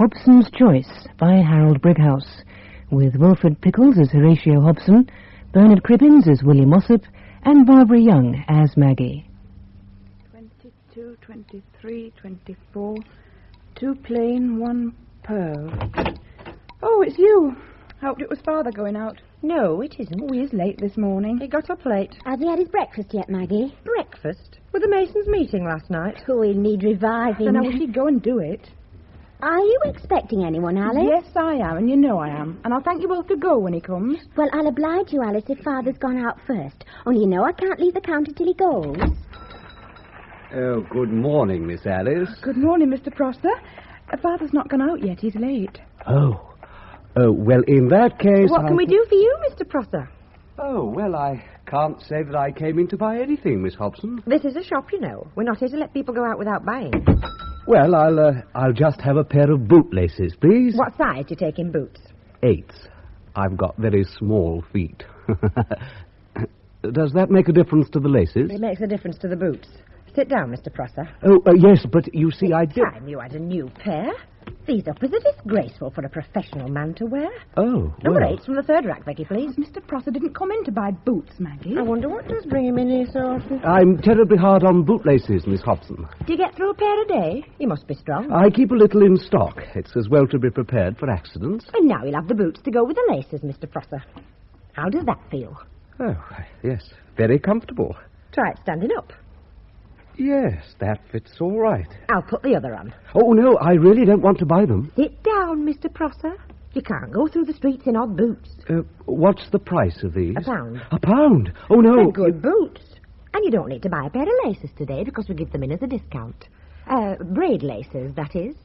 Hobson's Choice by Harold Brighouse, with Wilfred Pickles as Horatio Hobson, Bernard Cribbins as Willie Mossop, and Barbara Young as Maggie. 22, 23, 24, 2 plain, 1 pearl. Oh, it's you. Hoped it was Father going out. No, it isn't. Oh, he is late this morning. He got up late. Has he had his breakfast yet, Maggie? Breakfast? With the Masons' meeting last night. Oh, he'll need reviving. Then I wish he'd go and do it. Are you expecting anyone, Alice? Yes, I am, and you know I am. And I'll thank you both to go when he comes. Well, I'll oblige you, Alice, if Father's gone out first. Only you know I can't leave the counter till he goes. Oh, good morning, Miss Alice. Good morning, Mr. Prosser. Father's not gone out yet. He's late. Oh, well, in that case... What can we do for you, Mr. Prosser? Oh, well, I can't say that I came in to buy anything, Miss Hobson. This is a shop, you know. We're not here to let people go out without buying. Well, I'll just have a pair of bootlaces, please. What size do you take in boots? 8s. I've got very small feet. Does that make a difference to the laces? It makes a difference to the boots. Sit down, Mr. Prosser. Oh, yes, but you see, I did... Time you had a new pair. These up is disgraceful for a professional man to wear. Oh, Number well. 8's from the 3rd rack, Becky, please. Mr. Prosser didn't come in to buy boots, Maggie. I wonder what does bring him in here so often. I'm terribly hard on bootlaces, Miss Hobson. Do you get through a pair a day? You must be strong. I keep a little in stock. It's as well to be prepared for accidents. And now you'll have the boots to go with the laces, Mr. Prosser. How does that feel? Oh, yes, very comfortable. Try it standing up. Yes, that fits all right. I'll put the other on. Oh, no, I really don't want to buy them. Sit down, Mr. Prosser. You can't go through the streets in odd boots. What's the price of these? £1. £1? Oh, no. They're good boots. And you don't need to buy a pair of laces today because we give them in as a discount. Braid laces, that is.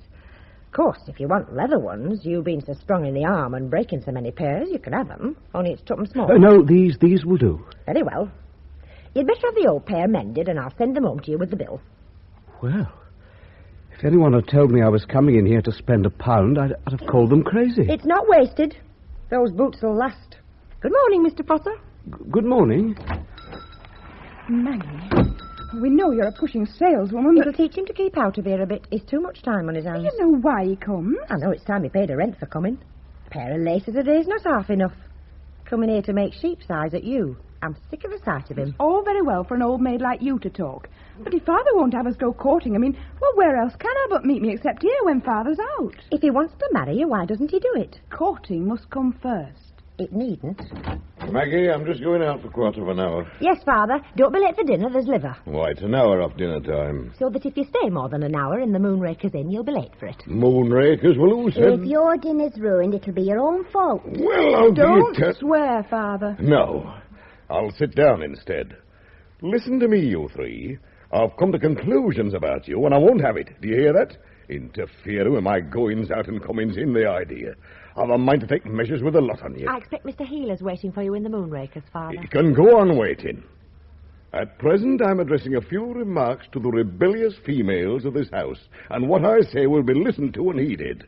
Of course, if you want leather ones, you being so strong in the arm and breaking so many pairs, you can have them. Only it's tuppence small. No, these will do. Very well. You'd better have the old pair mended, and I'll send them home to you with the bill. Well, if anyone had told me I was coming in here to spend £1, I'd have called them crazy. It's not wasted. Those boots will last. Good morning, Mr. Prosser. Good morning. Maggie, we know you're a pushing saleswoman, It'll teach him to keep out of here a bit. He's too much time on his hands. you know why he comes. I know it's time he paid a rent for coming. A pair of laces a day's not half enough. Coming here to make sheep's eyes at you. I'm sick of the sight of him. All very well for an old maid like you to talk. But if Father won't have us go courting, well, where else can Albert meet me except here when Father's out? If he wants to marry you, why doesn't he do it? Courting must come first. It needn't. Maggie, I'm just going out for a quarter of an hour. Yes, Father. Don't be late for dinner. There's liver. Why, it's an hour off dinner time. So that if you stay more than an hour in the Moonraker's Inn, you'll be late for it. Moonrakers? Well, who said... If your dinner's ruined, it'll be your own fault. Well, I'll Don't be... swear, Father. No. I'll sit down instead. Listen to me, you three. I've come to conclusions about you, and I won't have it. Do you hear that? Interfering with my goings out and comings in, the idea. I've a mind to take measures with the lot on you. I expect Mr. Healer's waiting for you in the Moonraker's, Father. You can go on waiting. At present, I'm addressing a few remarks to the rebellious females of this house, and what I say will be listened to and heeded.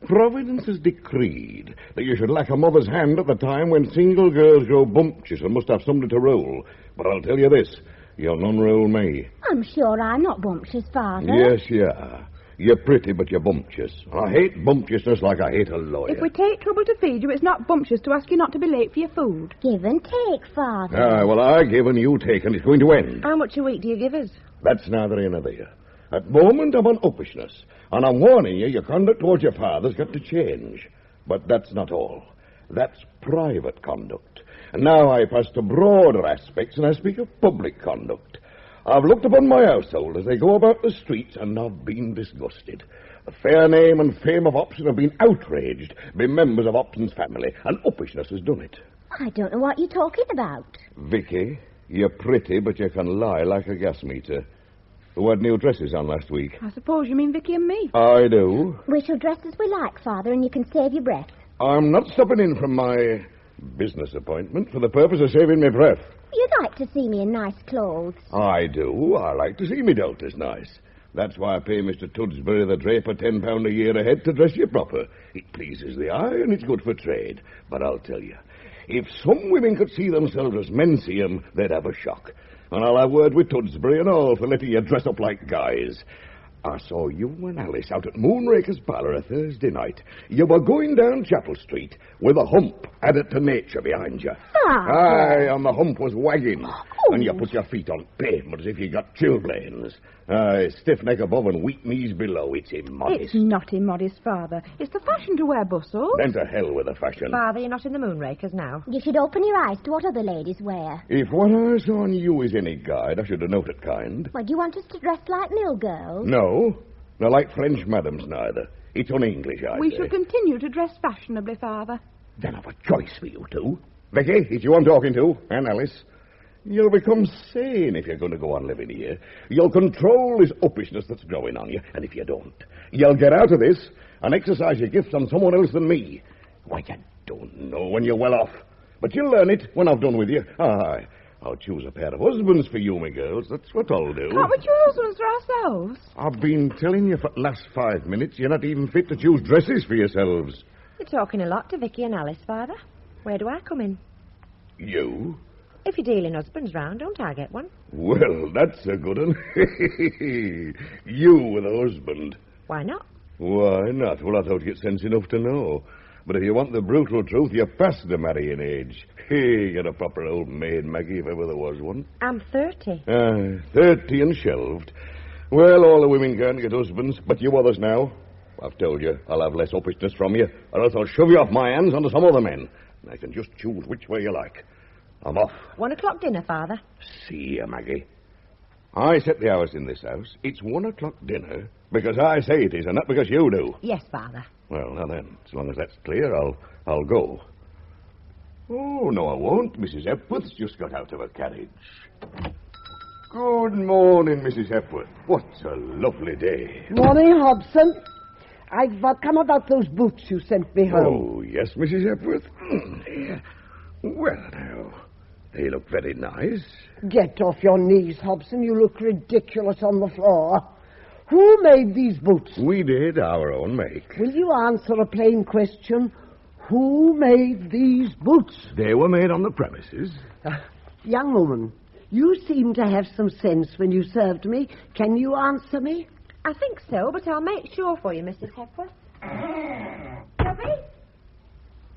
Providence has decreed that you should lack a mother's hand at the time when single girls grow bumptious and must have somebody to roll. But I'll tell you this, you'll none roll me. I'm sure I'm not bumptious, Father. Yes, you are. You're pretty, but you're bumptious. I hate bumptiousness like I hate a lawyer. If we take trouble to feed you, it's not bumptious to ask you not to be late for your food. Give and take, Father. Well, I give and you take, and it's going to end. How much a week do you give us? That's neither here nor there. At the moment, I'm on uppishness, and I'm warning you, your conduct towards your father's got to change. But that's not all. That's private conduct. And now I pass to broader aspects, and I speak of public conduct. I've looked upon my household as they go about the streets, and I've been disgusted. The fair name and fame of Hobson have been outraged by members of Hobson's family, and uppishness has done it. I don't know what you're talking about. Vicky, you're pretty, but you can lie like a gas meter. Who had new dresses on last week? I suppose you mean Vicky and me. I do. We shall dress as we like, Father, and you can save your breath. I'm not stopping in from my business appointment for the purpose of saving my breath. You'd like to see me in nice clothes. I do. I like to see me dealt as nice. That's why I pay Mr. Tudsbury the draper £10 a year a head to dress you proper. It pleases the eye and it's good for trade. But I'll tell you, if some women could see themselves as men see 'em, they'd have a shock. And I'll have word with Tudsbury and all for letting you dress up like guys. I saw you and Alice out at Moonraker's Parlour a Thursday night. You were going down Chapel Street with a hump added to nature behind you. Aye, and the hump was wagging. And you put your feet on pavement as if you got chilblains. Aye, stiff neck above and weak knees below. It's immodest. It's not immodest, Father. It's the fashion to wear bustles. Then to hell with the fashion. Father, you're not in the Moonrakers now. You should open your eyes to what other ladies wear. If what I saw on you is any guide, I should have noted kind. Well, do you want us to dress like mill girls? No, not like French madams neither. It's un-English, I We say. shall continue to dress fashionably, Father. Then I've a choice for you two. Becky, it's you I'm talking to, and Alice. You'll become sane if you're going to go on living here. You'll control this uppishness that's growing on you, and if you don't, you'll get out of this and exercise your gifts on someone else than me. Why, you don't know when you're well off. But you'll learn it when I've done with you. Aye, I'll choose a pair of husbands for you, my girls. That's what I'll do. Can't we choose husbands for ourselves? I've been telling you for the last 5 minutes you're not even fit to choose dresses for yourselves. You're talking a lot to Vicky and Alice, Father. Where do I come in? You? If you're dealing husbands round, don't I get one? Well, that's a good one. You with a husband. Why not? Why not? Well, I thought you'd sense enough to know. But if you want the brutal truth, you're past the marrying age. Hey, you're a proper old maid, Maggie, if ever there was one. I'm 30. 30 and shelved. Well, all the women can't get husbands, but you others now. I've told you, I'll have less uppishness from you, or else I'll shove you off my hands onto some other men. And I can just choose which way you like. I'm off. 1 o'clock dinner, Father. See you, Maggie. I set the hours in this house. It's 1 o'clock dinner because I say it is, and not because you do. Yes, Father. Well, now then, as long as that's clear, I'll go. Oh, no, I won't. Mrs. Hepworth's just got out of her carriage. Good morning, Mrs. Hepworth. What a lovely day. Morning, Hobson. I've come about those boots you sent me home. Oh, yes, Mrs. Hepworth. Well, now, they look very nice. Get off your knees, Hobson. You look ridiculous on the floor. Who made these boots? We did, our own make. Will you answer a plain question? Who made these boots? They were made on the premises. Young woman, you seem to have some sense when you served me. Can you answer me? I think so, but I'll make sure for you, Mrs. Hepworth. Tubby?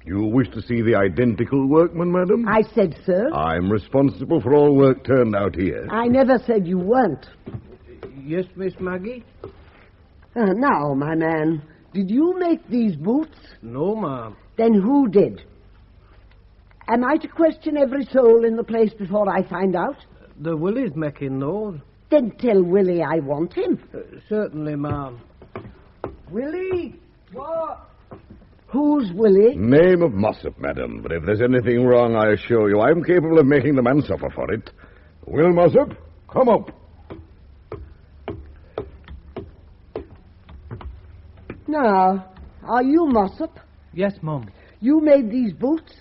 You wish to see the identical workman, madam? I said so. I'm responsible for all work turned out here. I never said you weren't. Yes, Miss Maggie? Now, my man, did you make these boots? No, ma'am. Then who did? Am I to question every soul in the place before I find out? The Willie's making those. Then tell Willie I want him. Certainly, ma'am. Willie? What? Who's Willie? Name of Mossop, madam. But if there's anything wrong, I assure you, I'm capable of making the man suffer for it. Will Mossop, come up. Now, are you Mossop? Yes, Mum. You made these boots?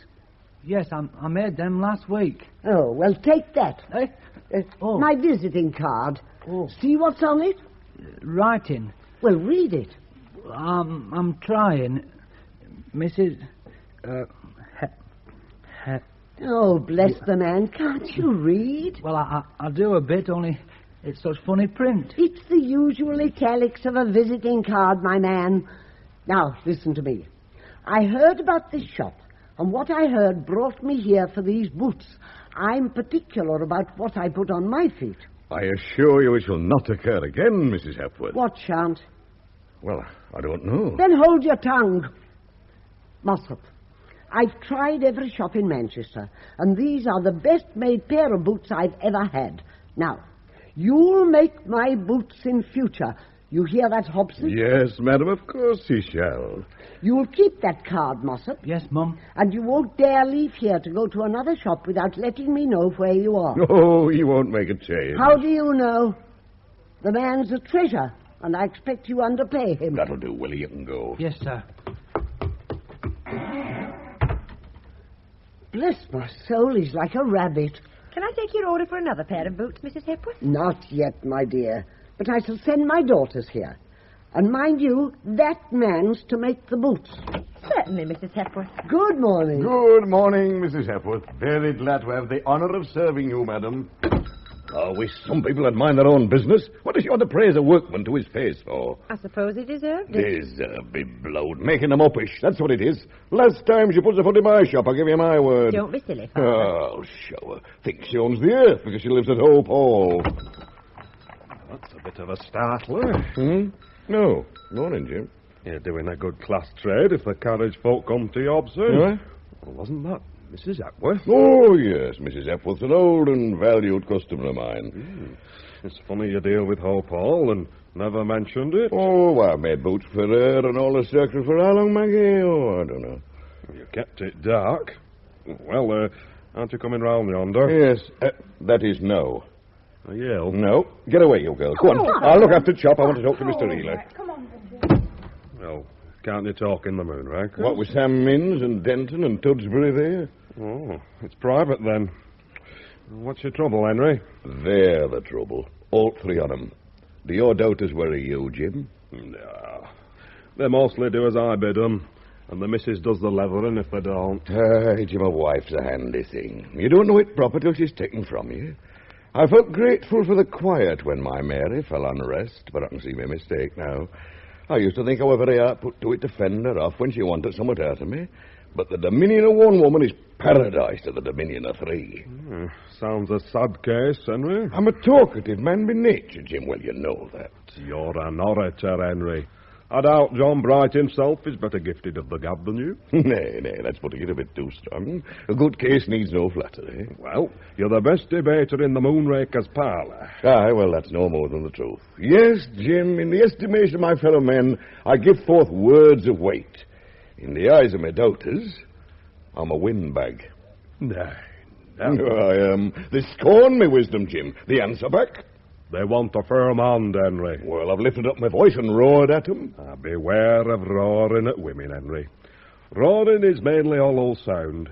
Yes, I made them last week. Oh, well, take that. Eh? Oh. My visiting card. Oh. See what's on it? Writing. Well, read it. I'm trying. Mrs. Oh, bless the man. Can't you read? Well, I do a bit, only it's such funny print. It's the usual italics of a visiting card, my man. Now, listen to me. I heard about this shop, and what I heard brought me here for these boots. I'm particular about what I put on my feet. I assure you it shall not occur again, Mrs. Hepworth. What shan't? Well, I don't know. Then hold your tongue. Mossop, I've tried every shop in Manchester, and these are the best-made pair of boots I've ever had. Now, you'll make my boots in future. You hear that, Hobson? Yes, madam, of course he shall. You'll keep that card, Mossop. Yes, Mum. And you won't dare leave here to go to another shop without letting me know where you are. Oh, he won't make a change. How do you know? The man's a treasure, and I expect you underpay him. That'll do, Willie. You can go. Yes, sir. Bless my soul, he's like a rabbit. Can I take your order for another pair of boots, Mrs. Hepworth? Not yet, my dear. But I shall send my daughters here. And mind you, that man's to make the boots. Certainly, Mrs. Hepworth. Good morning. Good morning, Mrs. Hepworth. Very glad to have the honor of serving you, madam. I wish some people had mind their own business. What does she want to praise a workman to his face for? I suppose he deserved it. Deserve be blowed. Making them uppish, that's what it is. Last time she puts a foot in my shop, I'll give you my word. Don't be silly, Father. Oh, show her. Thinks she owns the earth because she lives at Hope Hall. That's a bit of a startler. No. Morning, Jim. You're doing a good class trade if the carriage folk come to you, Hobson. What? Well, wasn't that Mrs. Epworth? Oh, yes, Mrs. Epworth's an old and valued customer of mine. It's funny you deal with Hope Hall and never mentioned it. Oh, I made boots for her and all the circles for how long, Maggie? Oh, I don't know. You kept it dark. Well, aren't you coming round yonder? Yes, that is no. Are you ill? No. Get away, you girl. Go on. I'll look after Chop. I want to talk to Mr. Ealer. Come on, Benji. Well, can't you talk in the moonraker? What with Sam Minns and Denton and Tudsbury there? Oh, it's private then. What's your trouble, Henry? They're the trouble. All three of them. Do your doubters worry you, Jim? No. They mostly do as I bid them, and the missus does the leathering if they don't. Jim, a wife's a handy thing. You don't know it proper till she's taken from you. I felt grateful for the quiet when my Mary fell on rest, but I can see my mistake now. I used to think I were very hard put to it to fend her off when she wanted somewhat out of me. But the dominion of one woman is paradise to the dominion of three. Sounds a sad case, Henry. I'm a talkative man by nature, Jim. Well, you know that. You're an orator, Henry. I doubt John Bright himself is better gifted of the gab than you. Nay, that's putting it a bit too strong. A good case needs no flattery. Well, you're the best debater in the Moonraker's parlour. Aye, well, that's no more than the truth. Yes, Jim, in the estimation of my fellow men, I give forth words of weight. In the eyes of my doubters, I'm a windbag. No. I am. They scorn me wisdom, Jim. The answer back? They want a firm hand, Henry. Well, I've lifted up my voice and roared at them. Beware of roaring at women, Henry. Roaring is mainly hollow sound.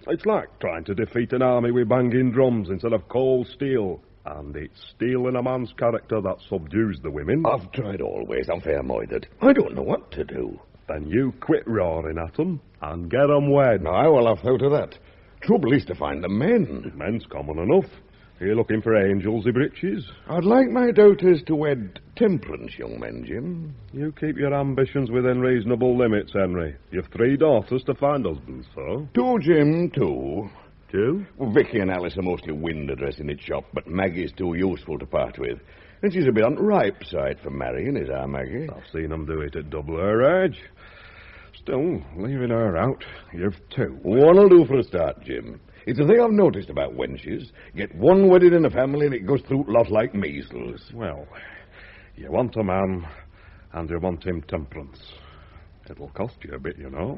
It's like trying to defeat an army with banging drums instead of cold steel. And it's steel in a man's character that subdues the women. I've tried always. I'm fair-minded. I don't know what to do. Then you quit roaring at them and get 'em wed. Aye, well, I've thought of that. Trouble is to find the men. Men's common enough. Are you looking for angels, breeches? I'd like my daughters to wed temperance young men, Jim. You keep your ambitions within reasonable limits, Henry. You've 3 daughters to find husbands for. 2, Jim, 2. 2? Well, Vicky and Alice are mostly window dressing in shop, but Maggie's too useful to part with. And she's a bit on the ripe side for marrying, is our Maggie? I've seen 'em do it at double her age. Still, leaving her out, you've 2. One'll do for a start, Jim. It's a thing I've noticed about wenches. Get one wedded in a family and it goes through a lot like measles. Well, you want a man, and you want him temperance. It'll cost you a bit, you know.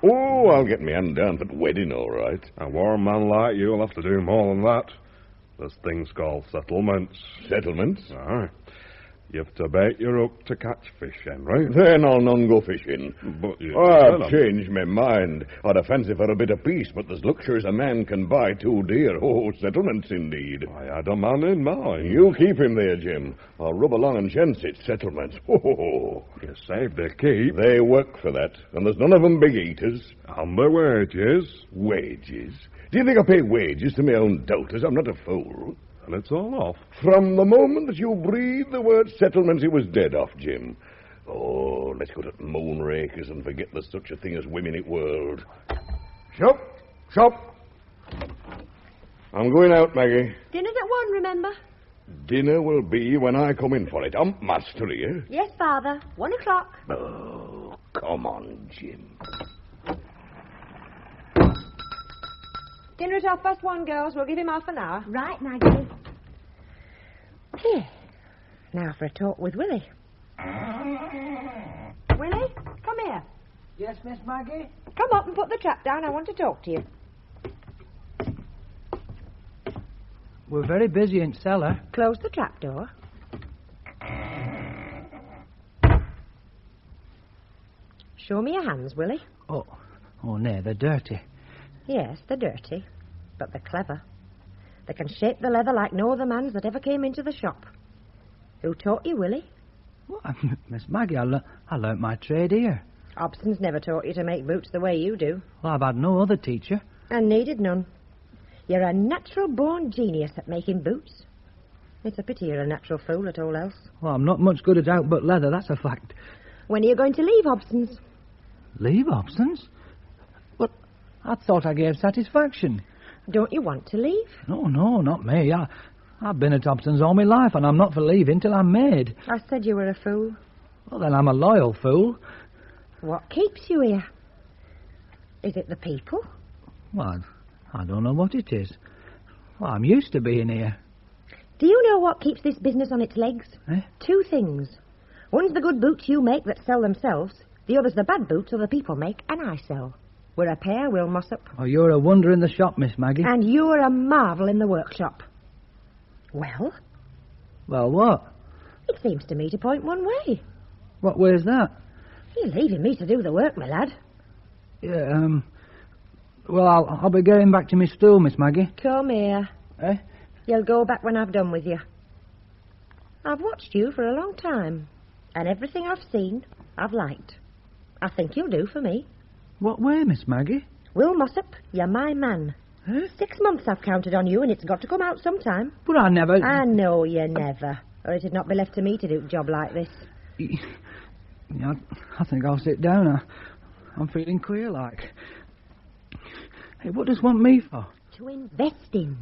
Oh, I'll get me hand down for the wedding, all right. A warm man like you'll have to do more than that. There's things called settlements. Settlements? Aye. You've to bait your hook to catch fish, Henry. Then I'll none go fishing. But you... I've changed my mind. I'd a fancy for a bit of peace, but there's luxuries a man can buy too dear. Oh, settlements indeed. I had a man in mind. You keep him there, Jim. I'll rub along and chance it. Settlements. Oh. You saved their keep. They work for that, and there's none of them big eaters. And their wages. Wages? Do you think I pay wages to my own daughters? I'm not a fool. And it's all off. From the moment that you breathed the word settlements, it was dead off, Jim. Oh, let's go to moonrakers and forget there's such a thing as women in the world. Shop. I'm going out, Maggie. Dinner's at 1, remember? Dinner will be when I come in for it. I'm master here. Yes, Father. 1 o'clock. Oh, come on, Jim. Dinner at 1:30, girls. We'll give him half an hour. Right, Maggie. Here. Now for a talk with Willie. Willie, come here. Yes, Miss Maggie? Come up and put the trap down. I want to talk to you. We're very busy in cellar. Close the trap door. Show me your hands, Willie. Oh, no, they're dirty. Yes, they're dirty, but they're clever. They can shape the leather like no other man's that ever came into the shop. Who taught you, Willie? Well, Miss Maggie, I learnt my trade here. Hobson's never taught you to make boots the way you do. Well, I've had no other teacher. And needed none. You're a natural-born genius at making boots. It's a pity you're a natural fool at all else. Well, I'm not much good at out but leather, that's a fact. When are you going to leave Hobson's? Leave Hobson's? But I thought I gave satisfaction. Don't you want to leave? No, not me. I've been at Hobson's all my life, and I'm not for leaving till I'm made. I said you were a fool. Well, then I'm a loyal fool. What keeps you here? Is it the people? Well, I don't know what it is. Well, I'm used to being here. Do you know what keeps this business on its legs? Eh? 2 things. One's the good boots you make that sell themselves. The other's the bad boots other people make and I sell. We're a pair, Will Mossop. Oh, you're a wonder in the shop, Miss Maggie. And you're a marvel in the workshop. Well? Well, what? It seems to me to point one way. What way's that? You're leaving me to do the work, my lad. Yeah, well, I'll be going back to my stool, Miss Maggie. Come here. Eh? You'll go back when I've done with you. I've watched you for a long time, and everything I've seen, I've liked. I think you'll do for me. What way, Miss Maggie? Will Mossop, you're my man. Eh? 6 months I've counted on you, and it's got to come out sometime. But I never... I know you never, or it'd not be left to me to do a job like this. Yeah, I think I'll sit down. I'm feeling queer, like. Hey, what does want me for? To invest in.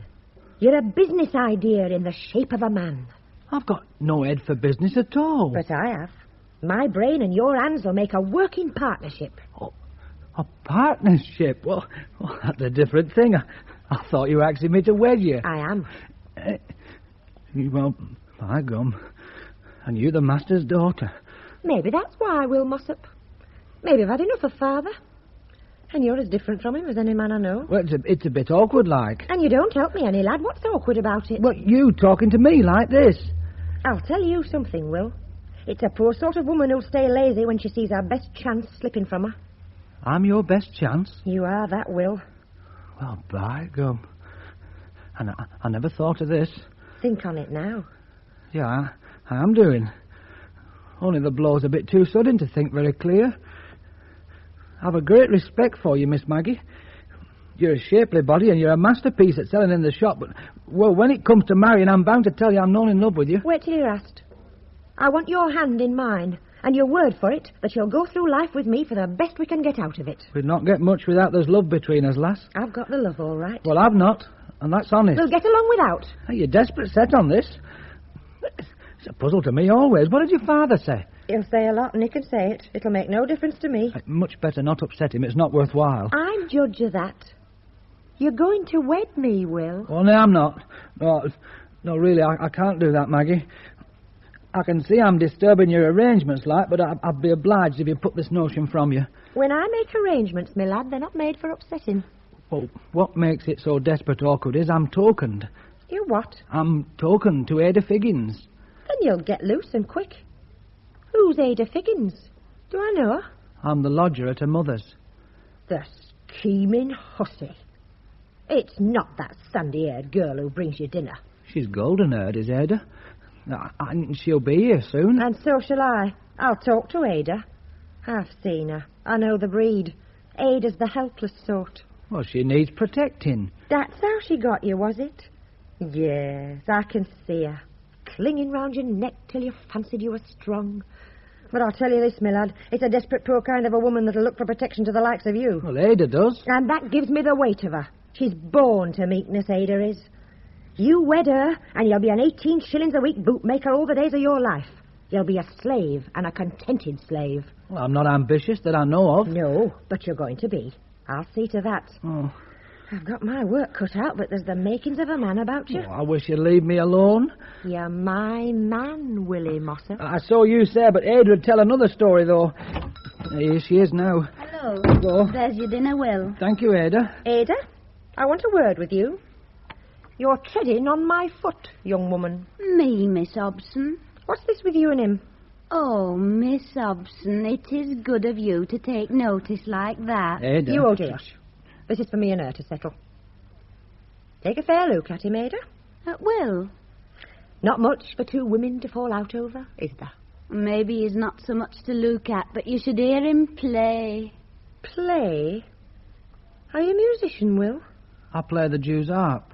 You're a business idea in the shape of a man. I've got no head for business at all. But I have. My brain and your hands will make a working partnership. Oh, a partnership? Well, that's a different thing. I thought you were asking me to wed you. I am. Well, by gum. And you the master's daughter. Maybe that's why, Will Mossop. Maybe I've had enough of father. And you're as different from him as any man I know. Well, it's a bit awkward, like. And you don't help me any, lad. What's awkward about it? Well, you talking to me like this. I'll tell you something, Will. It's a poor sort of woman who'll stay lazy when she sees her best chance slipping from her. I'm your best chance? You are that, Will. Well, by gum. And I never thought of this. Think on it now. Yeah, I am doing. Only the blow's a bit too sudden to think very clear. I've a great respect for you, Miss Maggie. You're a shapely body and you're a masterpiece at selling in the shop, but, well, when it comes to marrying, I'm bound to tell you I'm not in love with you. Wait till you're asked. I want your hand in mine, and your word for it that you'll go through life with me for the best we can get out of it. We'd not get much without there's love between us, lass. I've got the love, all right. Well, I've not, and that's honest. We'll get along without. Hey, you're desperate set on this. It's a puzzle to me always. What did your father say? He'll say a lot, and he can say it. It'll make no difference to me. Much better not upset him. It's not worthwhile. I'm judge of that. You're going to wed me, Will. Oh, no, I'm not. No, really, I can't do that, Maggie. I can see I'm disturbing your arrangements, like, but I'd be obliged if you put this notion from you. When I make arrangements, my lad, they're not made for upsetting. Well, what makes it so desperate awkward is I'm tokened. You what? I'm tokened to Ada Figgins. Then you'll get loose and quick. Who's Ada Figgins? Do I know her? I'm the lodger at her mother's. The scheming hussy. It's not that sandy-haired girl who brings you dinner. She's golden-haired, is Ada. She'll be here soon. And so shall I. I'll talk to Ada. I've seen her. I know the breed. Ada's the helpless sort. Well, she needs protecting. That's how she got you, was it? Yes, I can see her. Clinging round your neck till you fancied you were strong. But I'll tell you this, my lad, it's a desperate poor kind of a woman that'll look for protection to the likes of you. Well, Ada does. And that gives me the weight of her. She's born to meekness, Ada is. You wed her, and you'll be an 18 shillings a week bootmaker all the days of your life. You'll be a slave, and a contented slave. Well, I'm not ambitious that I know of. No, but you're going to be. I'll see to that. Oh. I've got my work cut out, but there's the makings of a man about you. Oh, I wish you'd leave me alone. You're my man, Willie Mossop. I saw you say, but Ada would tell another story, though. Here she is now. Hello. Hello. There's your dinner, Will. Thank you, Ada. Ada, I want a word with you. You're treading on my foot, young woman. Me, Miss Hobson. What's this with you and him? Oh, Miss Hobson, it is good of you to take notice like that. Ada. You hold your hush. This is for me and her to settle. Take a fair look at him, Ada. Will. Not much for 2 women to fall out over, is there? Maybe he's not so much to look at, but you should hear him play. Play? Are you a musician, Will? I play the Jew's harp.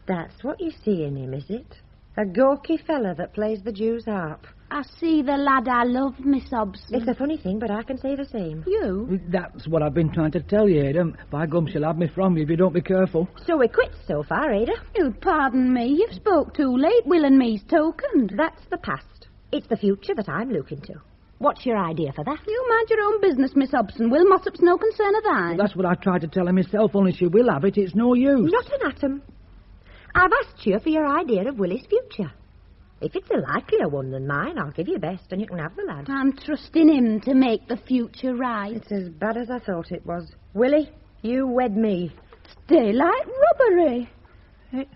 That's what you see in him, is it? A gawky fella that plays the Jew's harp. I see the lad I love, Miss Hobson. It's a funny thing, but I can say the same. You? That's what I've been trying to tell you, Ada. By gum, she'll have me from you if you don't be careful. So we're quits so far, Ada. You'd pardon me. You've spoke too late. Will and me's tokened. That's the past. It's the future that I'm looking to. What's your idea for that? You mind your own business, Miss Hobson. Will Mossop's no concern of thine. Well, that's what I tried to tell her myself, only she will have it. It's no use. Not an atom. I've asked you for your idea of Willie's future. If it's a likelier one than mine, I'll give you best, and you can have the lad. I'm trusting him to make the future right. It's as bad as I thought it was. Willie, you wed me. Daylight robbery. Hey,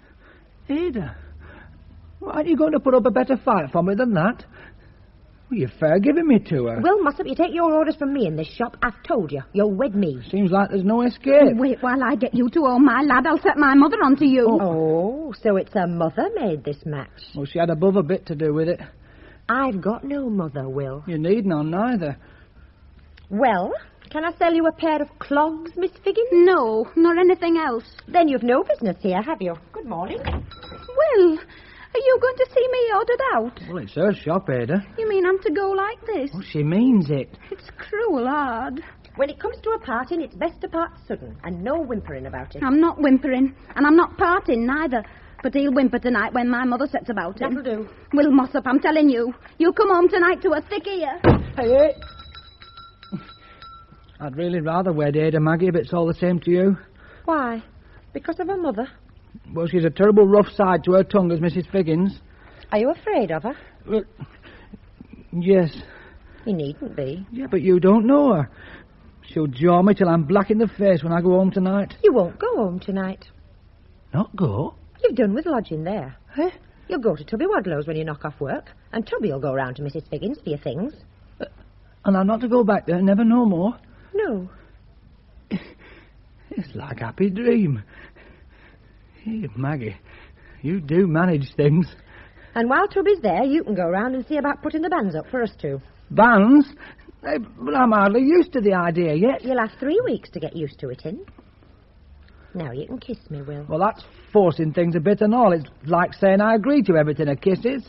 Ada, why aren't you going to put up a better fight for me than that? Well, you're fair giving me to her. Will Mossop, you take your orders from me in this shop. I've told you. You'll wed me. Seems like there's no escape. Wait while I get you to own my lad. I'll set my mother onto you. Oh, so it's her mother made this match. Well, she had above a bit to do with it. I've got no mother, Will. You need none, neither. Well, can I sell you a pair of clogs, Miss Figgins? No, nor anything else. Then you've no business here, have you? Good morning. Will, are you going to see me ordered out? Well, it's her shop, Ada. You mean I'm to go like this? Well, she means it. It's cruel hard. When it comes to a parting, it's best to part sudden, and no whimpering about it. I'm not whimpering, and I'm not parting neither. But he'll whimper tonight when my mother sets about him. That'll do. Will Mossop, I'm telling you. You come home tonight to a thick ear. Hey. I'd really rather wed Ada, Maggie, if it's all the same to you. Why? Because of her mother? Well, she's a terrible rough side to her tongue as Mrs. Figgins. Are you afraid of her? Well, yes. You needn't be. Yeah, but you don't know her. She'll jaw me till I'm black in the face when I go home tonight. You won't go home tonight. Not go? You've done with lodging there. Eh? You'll go to Tubby Wadlow's when you knock off work, and Tubby will go round to Mrs. Figgins for your things. And I'm not to go back there, never no more? No. It's like a happy dream. Hey, Maggie, you do manage things. And while Tubby's there, you can go round and see about putting the bands up for us two. Bands? But I'm hardly used to the idea yet. You'll have 3 weeks to get used to it in. Now you can kiss me, Will. Well, that's forcing things a bit and all. It's like saying I agree to everything a kiss is.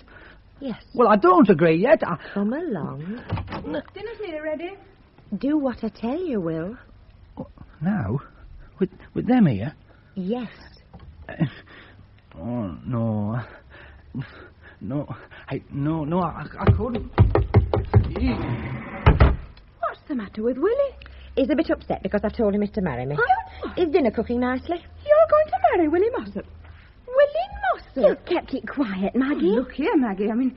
Yes. Well, I don't agree yet. Come along. Dinner's nearly ready. Do what I tell you, Will. Now? With them here? Yes. Oh, no. No. I couldn't. What's the matter with Willie? He's a bit upset because I've told him he's to marry me. Is dinner cooking nicely? You're going to marry Willie Mossop? Willie Mossop? You kept it quiet, Maggie. Look here, Maggie. I mean,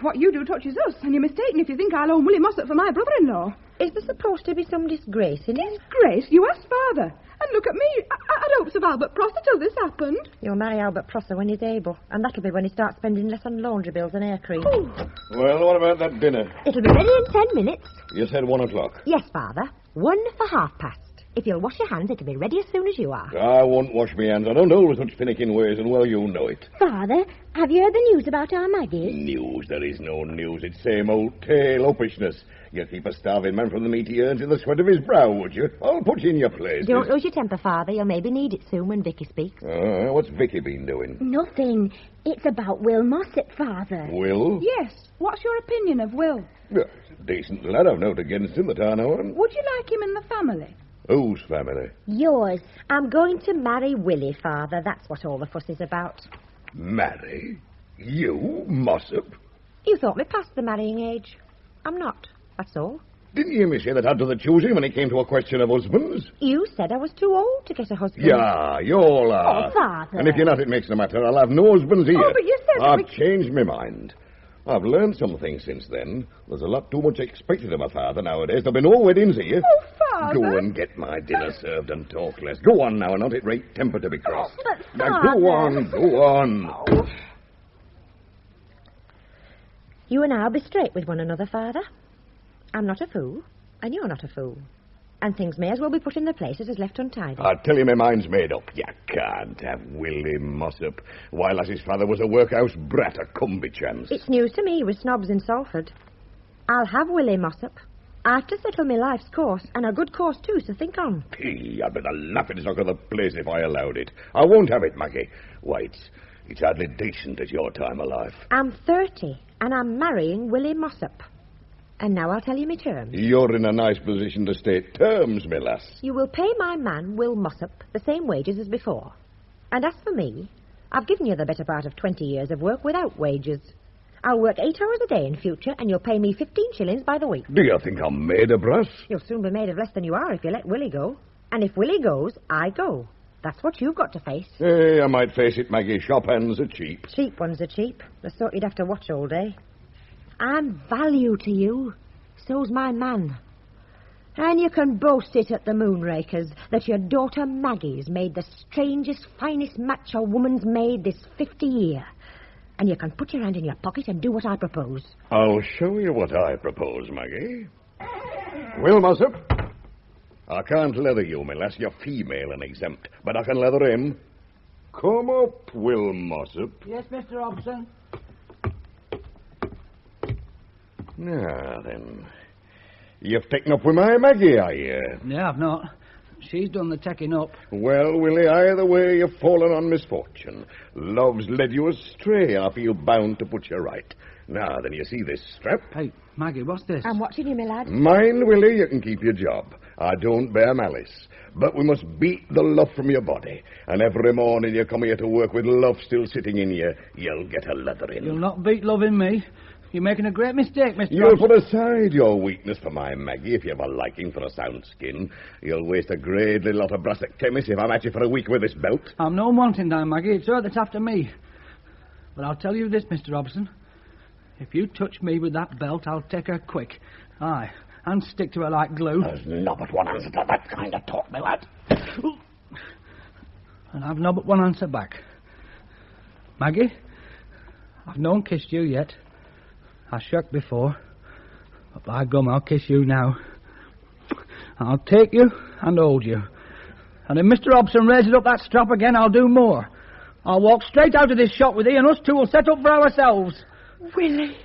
what you do touches us, and you're mistaken if you think I'll own Willie Mossop for my brother-in-law. Is there supposed to be some disgrace in it? Disgrace? You asked Father. And look at me. I'd hopes of Albert Prosser till this happened. You'll marry Albert Prosser when he's able, and that'll be when he starts spending less on laundry bills and air cream. Oh. Well, what about that dinner? It'll be ready in 10 minutes. You said 1 o'clock. Yes, Father. 1 for 1:30. If you'll wash your hands, it'll be ready as soon as you are. I won't wash my hands. I don't hold with such finicking ways, and well, you know it. Father, have you heard the news about our Maggie? News? There is no news. It's same old tale, uppishness. You'd keep a starving man from the meat he earns in the sweat of his brow, would you? I'll put you in your place. Don't lose your temper, Father. You'll maybe need it soon when Vicky speaks. What's Vicky been doing? Nothing. It's about Will Mossop, Father. Will? Yes. What's your opinion of Will? Yeah, he's a decent lad. I've nothing against him that I know. Would you like him in the family? Whose family? Yours. I'm going to marry Willie, Father. That's what all the fuss is about. Marry? You, Mossop? You thought me past the marrying age. I'm not. That's all. Didn't you hear me say that I'd do the choosing when it came to a question of husbands? You said I was too old to get a husband. Yeah, you all are. Oh, Father. And if you're not, it makes no matter. I'll have no husbands here. Oh, but you said I've changed my mind. I've learned some things since then. There's a lot too much expected of my father nowadays. There'll be no weddings here. Oh, Father. Go and get my dinner served and talk less. Go on now and not at right temper to be crossed. But, Now Father. go on. You and I'll be straight with one another, Father. I'm not a fool, and you're not a fool. And things may as well be put in their places as left untidy. I tell you, my mind's made up. You can't have Willie Mossop, while as his father was a workhouse brat, a cumby chance. It's news to me with snobs in Salford. I'll have Willie Mossop. I have to settle my life's course, and a good course, too, so think on. I'd better laugh at his knock of the place if I allowed it. I won't have it, Maggie. Why, It's hardly decent at your time of life. I'm 30, and I'm marrying Willie Mossop. And now I'll tell you my terms. You're in a nice position to state terms, me lass. You will pay my man, Will Mossop, the same wages as before. And as for me, I've given you the better part of 20 years of work without wages. I'll work 8 hours a day in future, and you'll pay me 15 shillings by the week. Do you think I'm made of brass? You'll soon be made of less than you are if you let Willie go. And if Willie goes, I go. That's what you've got to face. I might face it, Maggie. Shop hands are cheap. Cheap ones are cheap. The sort you'd have to watch all day. I'm value to you. So's my man. And you can boast it at the Moonrakers that your daughter Maggie's made the strangest, finest match a woman's made this 50 year. And you can put your hand in your pocket and do what I propose. I'll show you what I propose, Maggie. Will Mossop, I can't leather you, my lass. You're female and exempt. But I can leather him. Come up, Will Mossop. Yes, Mr. Hobson. Now, then. You've taken up with my Maggie, I hear. Yeah, I've not. She's done the taking up. Well, Willie, either way, you've fallen on misfortune. Love's led you astray, and I feel bound to put you right. Now, then, you see this strap? Hey, Maggie, what's this? I'm watching you, my lad. Mind, Willie, you can keep your job. I don't bear malice. But we must beat the love from your body. And every morning you come here to work with love still sitting in you, you'll get a leathering. You'll not beat love in me. You're making a great mistake, Mr. You'll Hobson. put aside your weakness for my Maggie if you have a liking for a sound skin. You'll waste a great little lot of brass at chemist if I'm at you for a week with this belt. I'm no wanting now, Maggie. It's her that's after me. But I'll tell you this, Mr. Hobson. If you touch me with that belt, I'll take her quick. Aye, and stick to her like glue. There's not but one answer to that kind of talk, my lad. And I've no but one answer back. Maggie, I've not kissed you yet. I shook before, but by gum, I'll kiss you now. I'll take you and hold you. And if Mr. Hobson raises up that strap again, I'll do more. I'll walk straight out of this shop with you, and us two will set up for ourselves. Willie,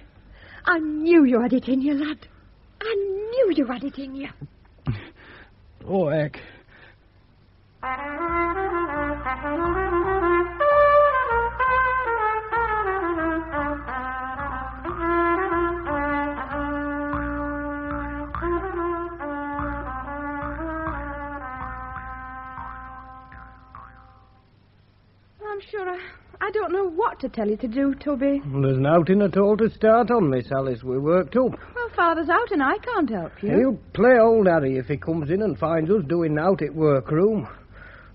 I knew you had it in you, lad. I knew you had it in you. Oh, heck. I'm sure I don't know what to tell you to do, Tubby. There's nothing at all to start on, Miss Alice. We're worked up. Well, Father's out and I can't help you. He'll play old Harry if he comes in and finds us doing out at workroom.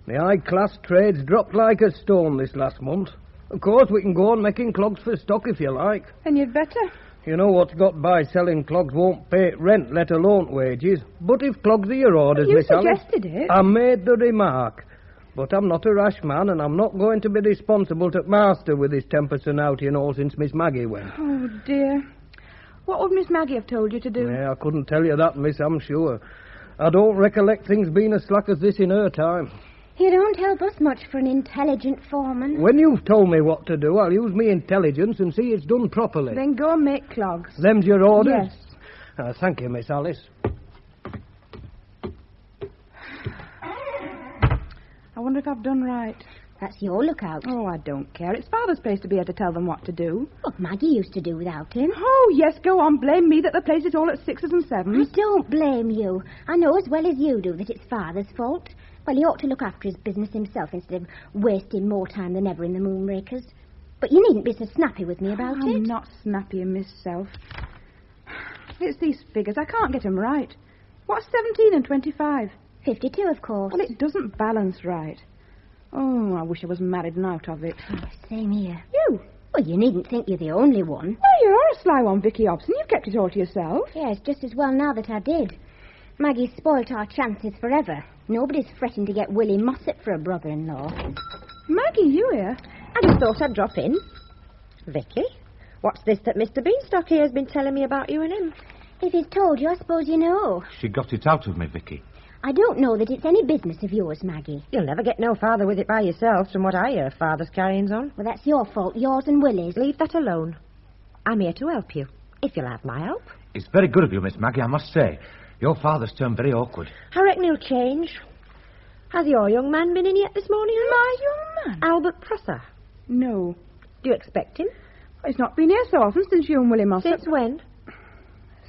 The high-class trade's dropped like a stone this last month. Of course, we can go on making clogs for stock if you like. And you'd better. You know what's got by selling clogs won't pay rent, let alone wages. But if clogs are your orders, Miss Alice... You suggested it. I made the remark. But I'm not a rash man, and I'm not going to be responsible to master with his temper so out, you know, since Miss Maggie went. Oh, dear. What would Miss Maggie have told you to do? Yeah, I couldn't tell you that, miss, I'm sure. I don't recollect things being as slack as this in her time. You don't help us much for an intelligent foreman. When you've told me what to do, I'll use me intelligence and see it's done properly. Then go and make clogs. Them's your orders? Yes. Thank you, Miss Alice. I wonder if I've done right. That's your lookout. Oh, I don't care. It's Father's place to be able to tell them what to do. Well, Maggie used to do without him. Oh, yes, go on. Blame me that the place is all at 6s and 7s. I don't blame you. I know as well as you do that it's Father's fault. Well, he ought to look after his business himself instead of wasting more time than ever in the Moonrakers. But you needn't be so snappy with me about it. I'm not snappy in myself. It's these figures. I can't get them right. What's 17 and 25? 52, of course. Well, it doesn't balance right. Oh, I wish I was married and out of it. Oh, same here. You? Well, you needn't think you're the only one. Oh, you're a sly one, Vicky Hobson. You've kept it all to yourself. Yes, just as well now that I did. Maggie's spoilt our chances forever. Nobody's fretting to get Willie Mossop for a brother-in-law. Maggie, you here? I just thought I'd drop in. Vicky, what's this that Mr. Beanstalk here has been telling me about you and him? If he's told you, I suppose you know. She got it out of me, Vicky. I don't know that it's any business of yours, Maggie. You'll never get no farther with it by yourself, from what I hear Father's carryings on. Well, that's your fault, yours and Willie's. Leave that alone. I'm here to help you, if you'll have my help. It's very good of you, Miss Maggie, I must say. Your father's turned very awkward. I reckon he'll change. Has your young man been in yet this morning? My young man? Albert Prosser. No. Do you expect him? Well, he's not been here so often since you and Willie Mossop. Since when?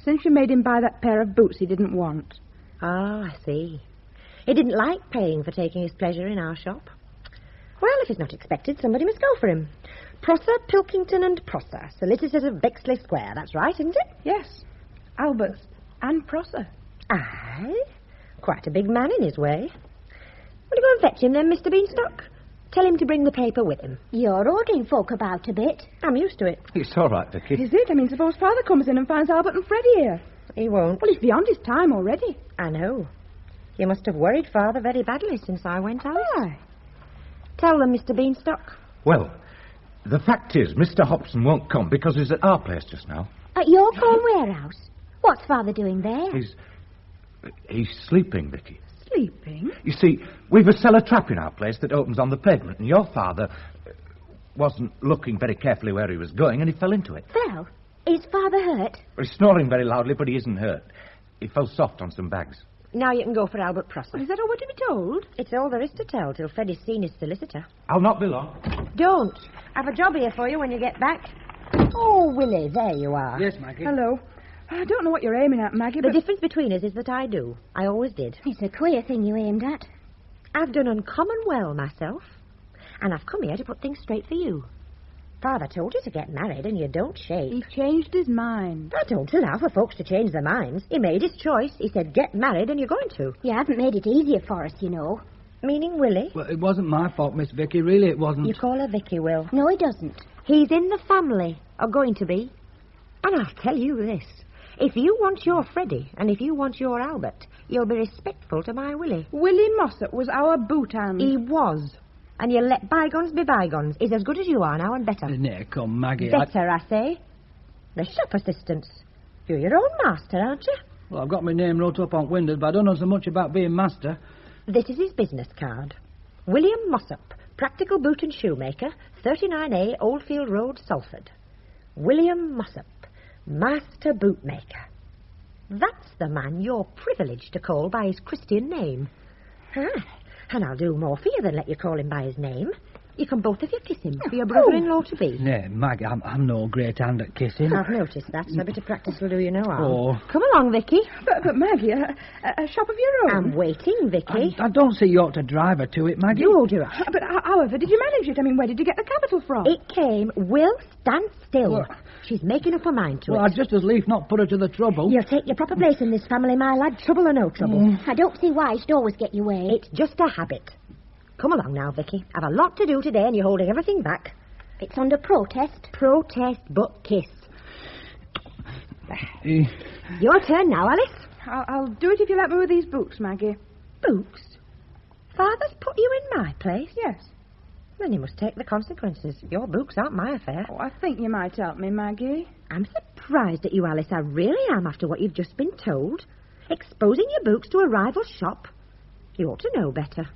Since you made him buy that pair of boots he didn't want. Oh, I see. He didn't like paying for taking his pleasure in our shop. Well, if he's not expected, somebody must go for him. Prosser, Pilkington and Prosser, solicitors of Bexley Square. That's right, isn't it? Yes. Albert and Prosser. Aye. Quite a big man in his way. Will you go and fetch him then, Mr. Beanstalk? Tell him to bring the paper with him. You're ordering folk about a bit. I'm used to it. It's all right, Vicky. Is it? I mean, suppose Father comes in and finds Albert and Freddie here. He won't. Well, he's beyond his time already. I know. You must have worried Father very badly since I went out. Why? Tell them, Mr. Beanstalk. Well, the fact is, Mr. Hobson won't come because he's at our place just now. At your corn warehouse? What's Father doing there? He's sleeping, Vicky. Sleeping? You see, we've a cellar trap in our place that opens on the pavement, and your father wasn't looking very carefully where he was going, and he fell into it. Fell? Is Father hurt? He's snoring very loudly, but he isn't hurt. He fell soft on some bags. Now you can go for Albert Prosser. Is that all we're to be told? It's all there is to tell till Freddie's seen his solicitor. I'll not be long. Don't. I've a job here for you when you get back. Oh, Willie, there you are. Yes, Maggie. Hello. I don't know what you're aiming at, Maggie, The but... difference between us is that I do. I always did. It's a queer thing you aimed at. I've done uncommon well myself, and I've come here to put things straight for you. Father told you to get married, and you don't shake. He changed his mind. I don't allow for folks to change their minds. He made his choice. He said, get married, and you're going to. You haven't made it easier for us, you know. Meaning Willie? Well, it wasn't my fault, Miss Vicky. Really, it wasn't. You call her Vicky, Will. No, he doesn't. He's in the family, or going to be. And I'll tell you this. If you want your Freddie, and if you want your Albert, you'll be respectful to my Willie. Willie Mossop was our boot hand. He was. And you let bygones be bygones. He's as good as you are now and better. Nay, come, Maggie. Better, I say. The shop assistants. You're your own master, aren't you? Well, I've got my name wrote up on windows, but I don't know so much about being master. This is his business card. William Mossop, practical boot and shoemaker, 39A Oldfield Road, Salford. William Mossop, master bootmaker. That's the man you're privileged to call by his Christian name. Ah, and I'll do more for you than let you call him by his name. You can both of you kiss him for your brother-in-law to be. Nay, Maggie, I'm no great hand at kissing. I've noticed that, so a bit of practice will do you no harm. Oh. Come along, Vicky. But Maggie, a shop of your own. I'm waiting, Vicky. I don't see you ought to drive her to it, Maggie. You hold your eye. But however, did you manage it? I mean, where did you get the capital from? It came. Will, stand still. Well, She's making up her mind to Well, it. I'd just as lief not put her to the trouble. You'll take your proper place in this family, my lad. Trouble or no trouble. I don't see why you should always get your way. It's just a habit. Come along now, Vicky. I've a lot to do today, and you're holding everything back. It's under protest. Protest, but kiss. Eh, Your turn now, Alice. I'll do it if you let me with these boots, Maggie. Boots? Father's put you in my place? Yes. Then you must take the consequences. Your books aren't my affair. Oh, I think you might help me, Maggie. I'm surprised at you, Alice. I really am, after what you've just been told. Exposing your books to a rival shop. You ought to know better.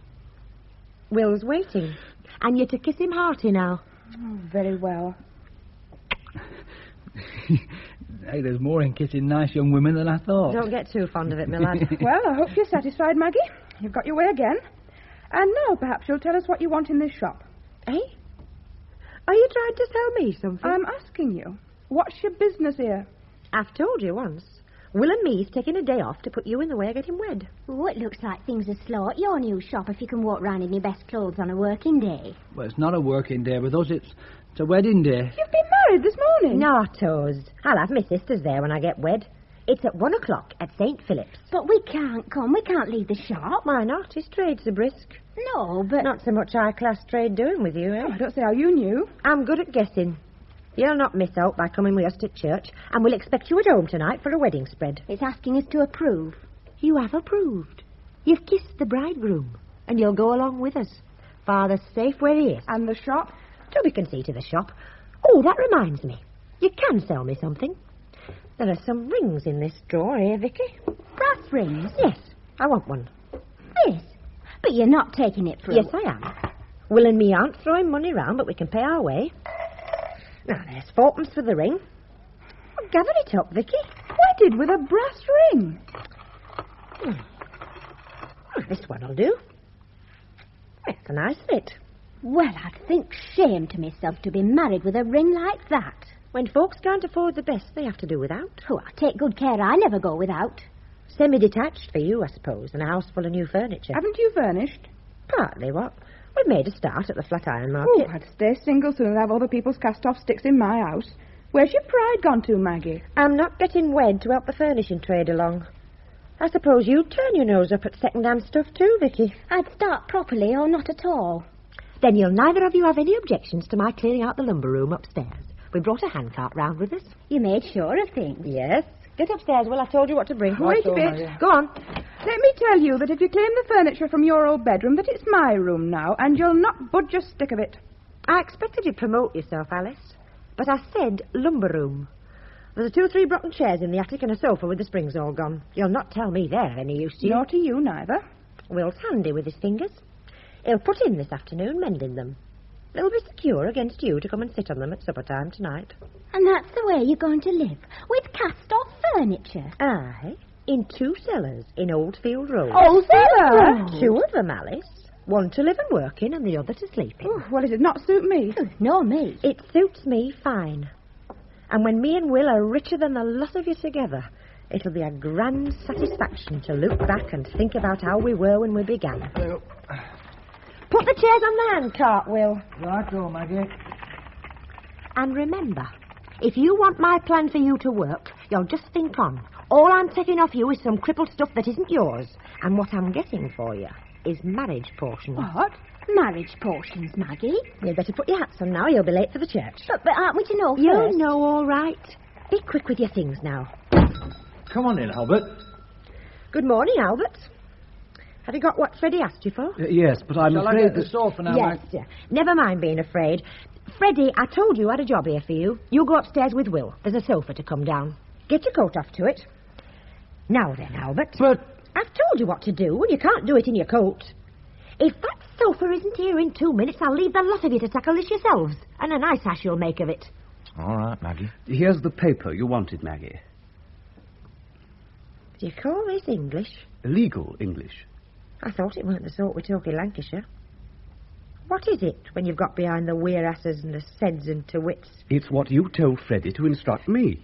Will's waiting. And you're to kiss him hearty now. Oh, very well. Hey, there's more in kissing nice young women than I thought. Don't get too fond of it, my lad. Well, I hope you're satisfied, Maggie. You've got your way again. And now perhaps you'll tell us what you want in this shop. Eh? Are you trying to tell me something? I'm asking you. What's your business here? I've told you once. Will and me's taking a day off to put you in the way of getting wed. Oh, it looks like things are slow at your new shop if you can walk round in your best clothes on a working day. Well, it's not a working day with us. It's a wedding day. You've been married this morning. Nartos. I'll have my sisters there when I get wed. It's at 1 o'clock at St. Philip's. But we can't come. We can't leave the shop. Why not? His trade's so brisk. No, but... Not so much high-class trade doing with you, eh? Oh, I don't see how you knew. I'm good at guessing. You'll not miss out by coming with us to church, and we'll expect you at home tonight for a wedding spread. It's asking us to approve. You have approved. You've kissed the bridegroom, and you'll go along with us. Father's safe where he is. And the shop? So we can see to the shop. Oh, that reminds me. You can sell me something. There are some rings in this drawer here, Vicky. Brass rings? Yes, I want one. This? But you're not taking it from... Yes, I am. Will and me aren't throwing money round, but we can pay our way. Now, there's fourpence for the ring. Well, gather it up, Vicky. Wedded with a brass ring. Well, this one'll do. It's a nice fit. Well, I'd think shame to myself to be married with a ring like that. When folks can't afford the best, they have to do without. Oh, I take good care I never go without. Semi-detached for you, I suppose, and a house full of new furniture. Haven't you furnished? Partly, what? We've made a start at the Flatiron Market. Oh, I'd stay single sooner than have other people's cast-off sticks in my house. Where's your pride gone to, Maggie? I'm not getting wed to help the furnishing trade along. I suppose you'd turn your nose up at second-hand stuff too, Vicky. I'd start properly or not at all. Then you'll neither of you have any objections to my clearing out the lumber room upstairs. We brought a handcart round with us. You made sure of things. Yes. Get upstairs, Will. I told you what to bring. Wait a bit. Go on. Let me tell you that if you claim the furniture from your old bedroom, that it's my room now, and you'll not budge a stick of it. I expected you'd promote yourself, Alice. But I said lumber room. There's 2 or 3 broken chairs in the attic and a sofa with the springs all gone. You'll not tell me they're of any use to you. Nor to you, neither. Will's handy with his fingers. He'll put in this afternoon mending them. They'll be secure against you to come and sit on them at supper time tonight. And that's the way you're going to live, with cast-off furniture. Aye, in 2 cellars in Oldfield Road. Old cellar? 2 of them, Alice. One to live and work in and the other to sleep in. Oh, well, does it not suit me? No, me. It suits me fine. And when me and Will are richer than the lot of you together, it'll be a grand satisfaction to look back and think about how we were when we began. Put the chairs on the handcart, Will. Right-o, Maggie. And remember, if you want my plan for you to work, you'll just think on. All I'm taking off you is some crippled stuff that isn't yours. And what I'm getting for you is marriage portions. What? Marriage portions, Maggie? You'd better put your hats on now. You'll be late for the church. But aren't we to know You first? know all right. Be quick with your things now. Come on in, Albert. Good morning, Albert. Have you got what Freddie asked you for? Yes, but I'm Shall I afraid get the sofa now, Yes. Never mind being afraid. Freddie, I told you I had a job here for you. You go upstairs with Will. There's a sofa to come down. Get your coat off to it. Now then, Albert. But... I've told you what to do, and you can't do it in your coat. If that sofa isn't here in 2 minutes, I'll leave the lot of you to tackle this yourselves. And a nice hash you'll make of it. All right, Maggie. Here's the paper you wanted, Maggie. Do you call this English? Legal English. I thought it weren't the sort we talk in Lancashire. What is it when you've got behind the weir-asses and the seds and to wits? It's what you told Freddie to instruct me.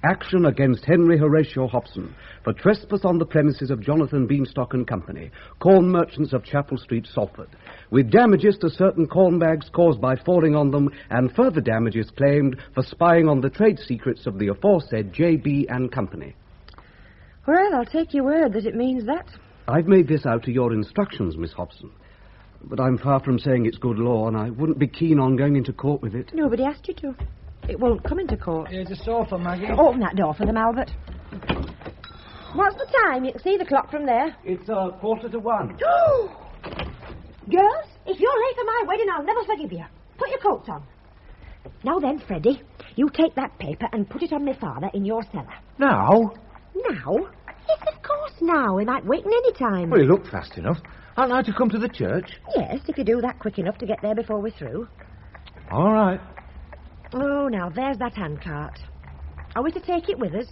Action against Henry Horatio Hobson for trespass on the premises of Jonathan Beanstalk and Company, corn merchants of Chapel Street, Salford, with damages to certain corn bags caused by falling on them and further damages claimed for spying on the trade secrets of the aforesaid J.B. and Company. Well, I'll take your word that it means that. I've made this out to your instructions, Miss Hobson. But I'm far from saying it's good law, and I wouldn't be keen on going into court with it. Nobody asked you to. It won't come into court. Here's a sofa, Maggie. Open that door for them, Albert. What's the time? You can see the clock from there. It's 1:45. Girls, if you're late for my wedding, I'll never forgive you. Put your coats on. Now then, Freddie, you take that paper and put it on my father in your cellar. Now? Now? Yes, of course now. We might wait any time. Well, you look fast enough. Aren't I to come to the church? Yes, if you do that quick enough to get there before we're through. All right. Oh, now, there's that handcart. Are we to take it with us?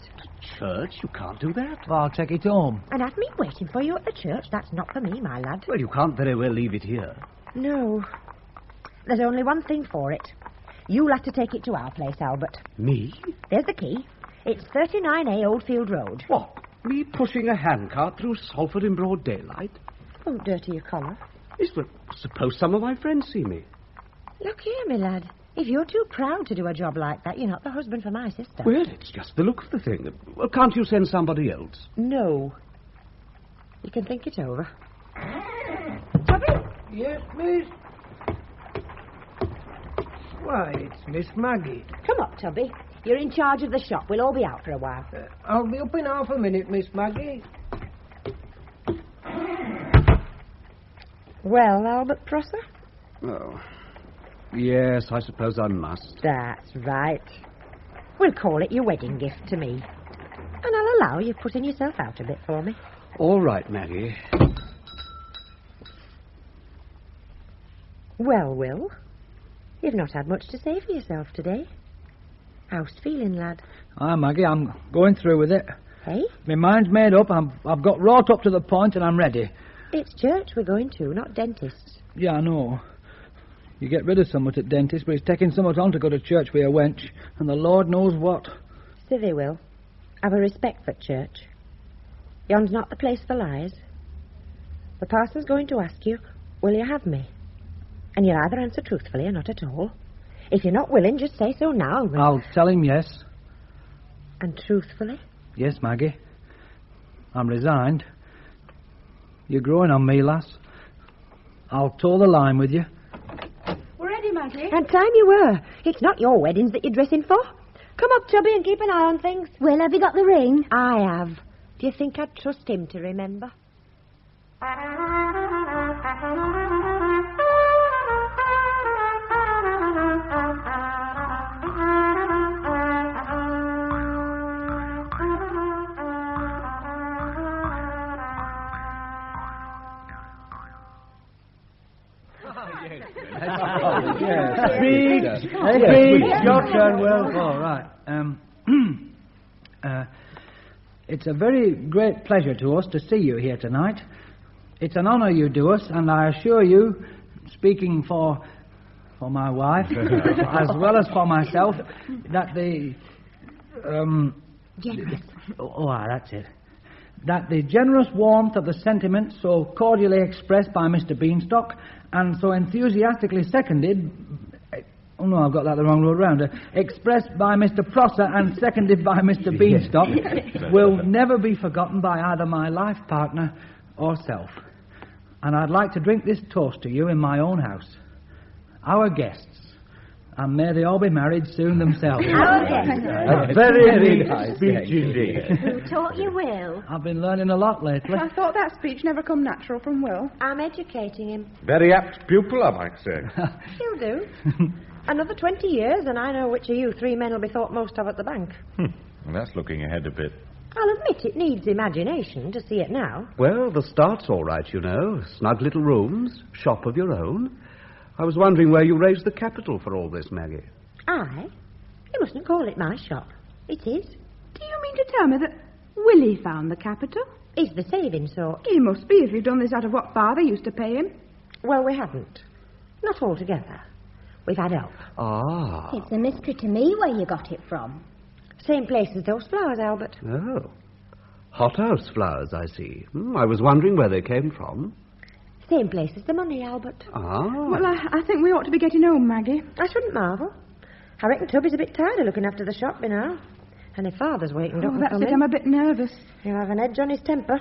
Church? You can't do that. Well, I'll take it home. And have me waiting for you at the church? That's not for me, my lad. Well, you can't very well leave it here. No. There's only one thing for it. You'll have to take it to our place, Albert. Me? There's the key. It's 39A Oldfield Road. What? Me pushing a handcart through Salford in broad daylight? Won't dirty your collar. Yes, but suppose some of my friends see me. Look here, my lad. If you're too proud to do a job like that, you're not the husband for my sister. Well, it's just the look of the thing. Well, can't you send somebody else? No. You can think it over. Yes, miss? Why, it's Miss Maggie. Come up, Tubby. You're in charge of the shop. We'll all be out for a while. I'll be up in half a minute, Miss Maggie. Well, Albert Prosser? Oh. Yes, I suppose I must. That's right. We'll call it your wedding gift to me. And I'll allow you putting yourself out a bit for me. All right, Maggie. Well, Will, you've not had much to say for yourself today. How's feeling, lad? Aye, Maggie, I'm going through with it. Hey? My mind's made up. I've got wrought up to the point and I'm ready. It's church we're going to, not dentists. Yeah, I know. You get rid of somewhat at dentist, but it's taking somewhat on to go to church with a wench, and the Lord knows what. Civvy, Will. Have a respect for church. Yon's not the place for lies. The parson's going to ask you, will you have me? And you'll either answer truthfully or not at all. If you're not willing, just say so now. I'll tell him yes. And truthfully? Yes, Maggie. I'm resigned. You're growing on me, lass. I'll toe the line with you. We're ready, Maggie. And time you were. It's not your weddings that you're dressing for. Come up, Chubby, and keep an eye on things. Well, have you got the ring? I have. Do you think I'd trust him to remember? Speech! Speech! Your turn, Will. All right. It's a very great pleasure to us to see you here tonight. It's an honour you do us, and I assure you, speaking for my wife, as well as for myself, that the... Yes. That's it. That the generous warmth of the sentiments so cordially expressed by Mr. Beanstalk and so enthusiastically seconded... Oh, no, I've got that the wrong way around. Expressed by Mr. Prosser and seconded by Mr. Beanstalk will never be forgotten by either my life partner or self. And I'd like to drink this toast to you in my own house. Our guests. And may they all be married soon themselves. Our guests. A very nice speech indeed. Who taught you, Will? I've been learning a lot lately. I thought that speech never come natural from Will. I'm educating him. Very apt pupil, I might say. He'll do. Another 20 years, and I know which of you three men will be thought most of at the bank. That's looking ahead a bit. I'll admit it needs imagination to see it now. Well, the start's all right, you know. Snug little rooms, shop of your own. I was wondering where you raised the capital for all this, Maggie. I? You mustn't call it my shop. It is. Do you mean to tell me that Willie found the capital? He's the saving sort. He must be if you've done this out of what Father used to pay him. Well, we haven't. Not altogether. We've had help. Ah. It's a mystery to me where you got it from. Same place as those flowers, Albert. Oh. Hothouse flowers, I see. I was wondering where they came from. Same place as the money, Albert. Ah. Well, I think we ought to be getting home, Maggie. I shouldn't marvel. I reckon Tubby's a bit tired of looking after the shop, you know. And if Father's wakened up and That's come it. in, I'm a bit nervous. he'll have an edge on his temper.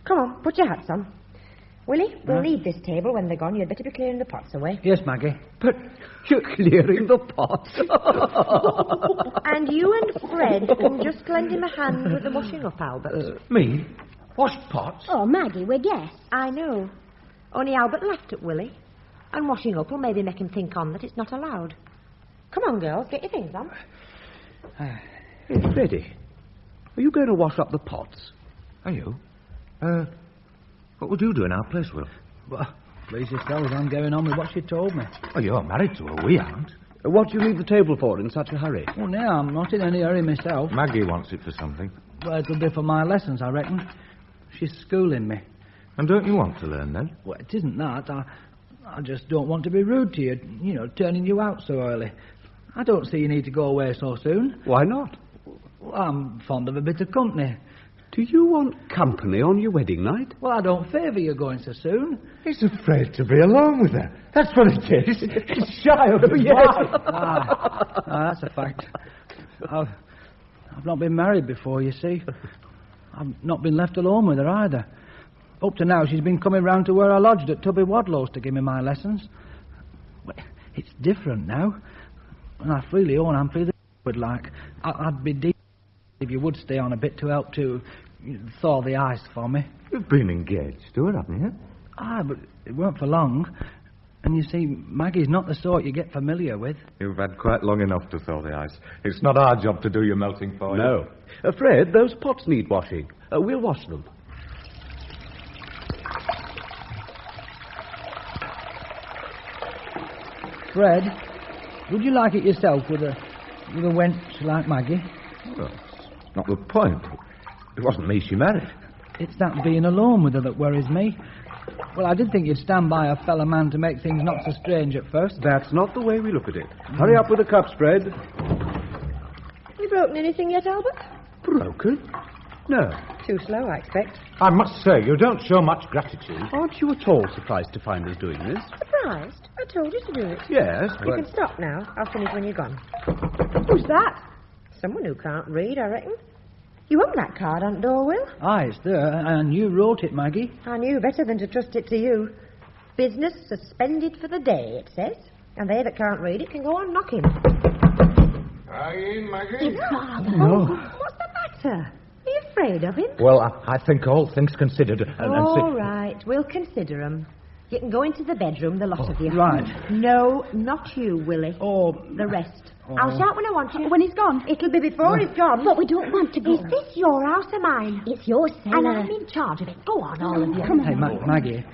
Come on, put your hats on. Willie, we'll leave this table when they're gone. You'd better be clearing the pots away. Yes, Maggie. But you're clearing the pots. And you and Fred can just lend him a hand with the washing up, Albert. Me? Wash pots? Oh, Maggie, we're guests. I know. Only Albert laughed at Willie. And washing up will maybe make him think on that it's not allowed. Come on, girls, get your things on. Hey, Freddie, are you going to wash up the pots? Are you? What would you do in our place, Will? Well, please yourself, I'm going on with what she told me. Well, you're married to her. We aren't. What do you leave the table for in such a hurry? Well, no, I'm not in any hurry myself. Maggie wants it for something. Well, it'll be for my lessons, I reckon. She's schooling me. And don't you want to learn, then? Well, it isn't that. I just don't want to be rude to you, you know, turning you out so early. I don't see you need to go away so soon. Why not? Well, I'm fond of a bit of company. Do you want company on your wedding night? Well, I don't favour you going so soon. He's afraid to be alone with her. That's what it is. He's shy of his wife. That's a fact. I've not been married before, you see. I've not been left alone with her either. Up to now, she's been coming round to where I lodged at Tubby Wadlow's to give me my lessons. But it's different now. And I freely own I'm feeling like. I'd be deep if you would stay on a bit to help to thaw the ice for me. You've been engaged to her, haven't you? Aye, but it weren't for long. And you see, Maggie's not the sort you get familiar with. You've had quite long enough to thaw the ice. It's not our job to do your melting for you. No. Fred, those pots need washing. We'll wash them. Fred, would you like it yourself with a wench like Maggie? Well, that's not the point. It wasn't me she married. It's that being alone with her that worries me. Well, I did think you'd stand by a fellow man to make things not so strange at first. That's not the way we look at it. Hurry up with the cup spread. Have you broken anything yet, Albert? Broken? No. Too slow, I expect. I must say, you don't show much gratitude. Aren't you at all surprised to find us doing this? Surprised? I told you to do it. Yes, You but... can stop now. I'll finish when you're gone. Who's that? Someone who can't read, I reckon. You own that card on the door, Will? Aye, it's there, and you wrote it, Maggie. I knew better than to trust it to you. Business suspended for the day, it says. And they that can't read it can go on knocking. Are you in, Maggie? No. What's the matter? Are you afraid of him? Well, I think all things considered... All right, we'll consider 'em. You can go into the bedroom, the lot of you. Right. No, not you, Willie. Oh. The rest. I'll shout when I want you. When he's gone. It'll be before he's gone. But we don't want to go. Is this your house or mine? It's your cellar. And I'm in charge of it. Go on, all of you. Hey, Maggie.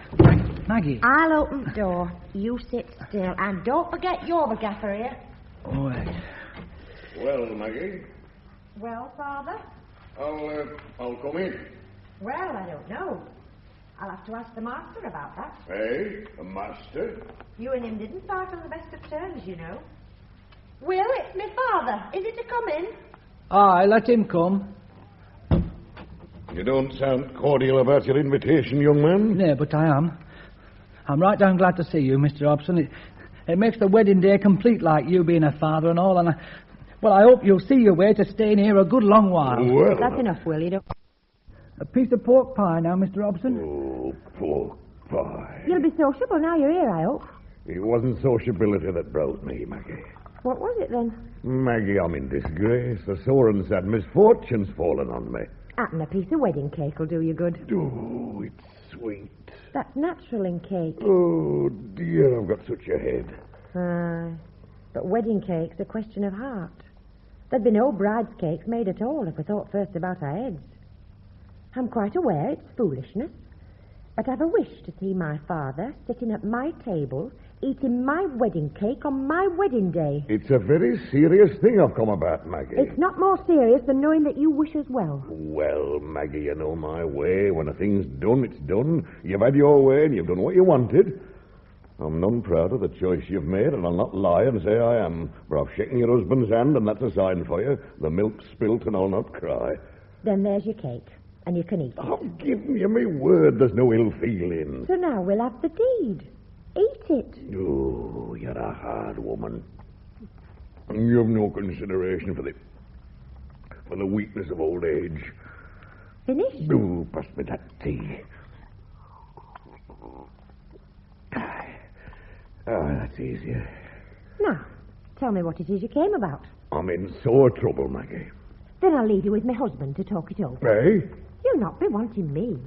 Maggie. I'll open the door. You sit still. And don't forget you're the gaffer here. Oh, wait. Well, Maggie, Well, Father? I'll come in. Well, I don't know. I'll have to ask the master about that. Hey, a master? You and him didn't part on the best of terms, you know. Will, it's me father. Is it to come in? Aye, let him come. You don't sound cordial about your invitation, young man. No, but I am. I'm right down glad to see you, Mr. Hobson. It makes the wedding day complete, like you being a father and all, and I hope you'll see your way to staying here a good long while. Well... That's enough, Will. You don't... A piece of pork pie now, Mr. Hobson. Oh, pork pie. You'll be sociable now you're here, I hope. It wasn't sociability that brought me, Maggie. What was it, then? Maggie, I'm in disgrace. A sore and sad misfortune's fallen on me. And a piece of wedding cake will do you good. Oh, it's sweet. That's natural in cake. Oh, dear, I've got such a head. Aye. But wedding cake's a question of heart. There'd be no bride's cakes made at all if we thought first about our heads. I'm quite aware it's foolishness, but I've a wish to see my father sitting at my table, eating my wedding cake on my wedding day. It's a very serious thing I've come about, Maggie. It's not more serious than knowing that you wish us well. Well, Maggie, you know my way. When a thing's done, it's done. You've had your way and you've done what you wanted. I'm none proud of the choice you've made, and I'll not lie and say I am. But I've shaken your husband's hand, and that's a sign for you. The milk's spilt, and I'll not cry. Then there's your cake, and you can eat it. I've given you my word there's no ill feeling. So now we'll have the deed. Eat it. Oh, you're a hard woman. You've no consideration for the weakness of old age. Finished? Oh, pass me that tea. That's easier. Now, tell me what it is you came about. I'm in sore trouble, Maggie. Then I'll leave you with my husband to talk it over. Hey? You'll not be wanting me.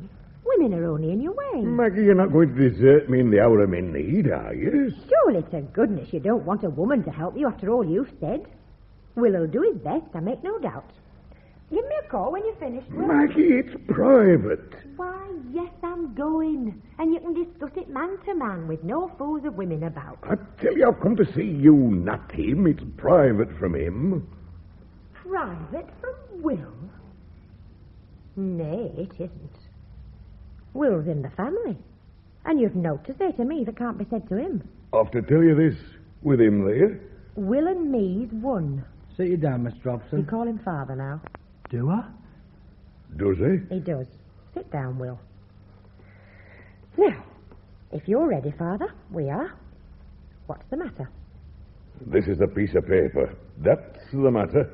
Women are only in your way. Maggie, you're not going to desert me in the hour I'm in need, are you? Surely to goodness you don't want a woman to help you after all you've said. Will'll do his best, I make no doubt. Give me a call when you're finished, Will. Maggie, it's private. Why, yes, I'm going. And you can discuss it man to man with no fools of women about. I tell you, I've come to see you, not him. It's private from him. Private from Will? Nay, it isn't. Will's in the family. And you've nought to say to me that can't be said to him. I have to tell you this, with him there. Will and me's one. Sit you down, Mr. Hobson. You call him father now. Do I? Does he? He does. Sit down, Will. Now, if you're ready, Father, we are. What's the matter? This is a piece of paper. That's the matter.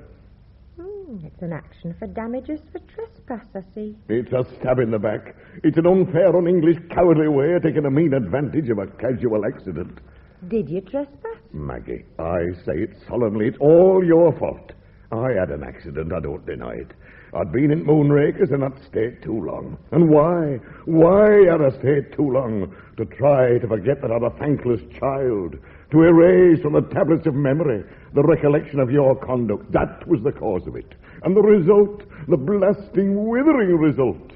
It's an action for damages for trespass, I see. It's a stab in the back. It's an unfair, un-English, cowardly way of taking a mean advantage of a casual accident. Did you trespass? Maggie, I say it solemnly. It's all your fault. I had an accident, I don't deny it. I'd been in Moonrakers and I'd stayed too long. And why? Why had I stayed too long? To try to forget that I'm a thankless child. To erase from the tablets of memory the recollection of your conduct. That was the cause of it. And the result, the blasting, withering result.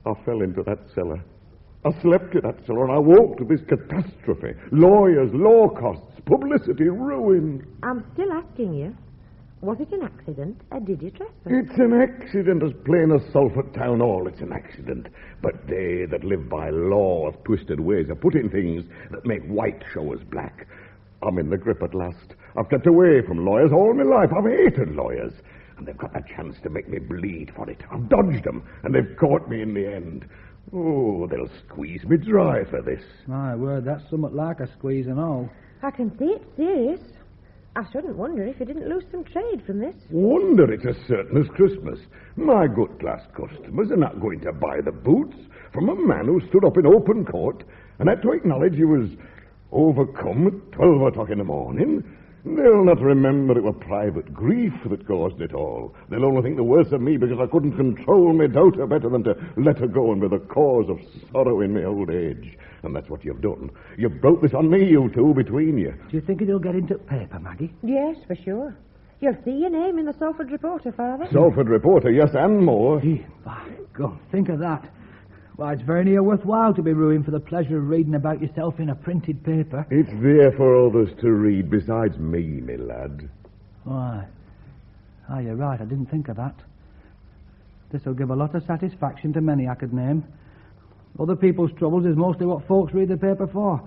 I fell into that cellar. I slept in that cellar and I woke to this catastrophe. Lawyers, law costs, publicity, ruin. I'm still asking you. Was it an accident, or did you trespass? It's an accident as plain as Salford Town Hall. It's an accident. But they that live by law of twisted ways are putting things that make white show as black. I'm in the grip at last. I've kept away from lawyers all my life. I've hated lawyers. And they've got the chance to make me bleed for it. I've dodged them, and they've caught me in the end. Oh, they'll squeeze me dry for this. My word, that's somewhat like a squeeze and all. I can see it's serious. I shouldn't wonder if you didn't lose some trade from this. Wonder it's as certain as Christmas. My good class customers are not going to buy the boots from a man who stood up in open court and had to acknowledge he was overcome at 12 o'clock in the morning. They'll not remember it were private grief that caused it all. They'll only think the worse of me because I couldn't control my daughter better than to let her go and be the cause of sorrow in my old age. And that's what you've done. You've brought this on me, you two, between you. Do you think it'll get into paper, Maggie? Yes, for sure. You'll see your name in the Salford Reporter, Father. Salford Reporter, yes, and more. Gee, by God, think of that. Why, it's very near worthwhile to be ruined for the pleasure of reading about yourself in a printed paper. It's there for others to read besides me, me lad. Why? Ah, you're right, I didn't think of that. This'll give a lot of satisfaction to many I could name. Other people's troubles is mostly what folks read the paper for.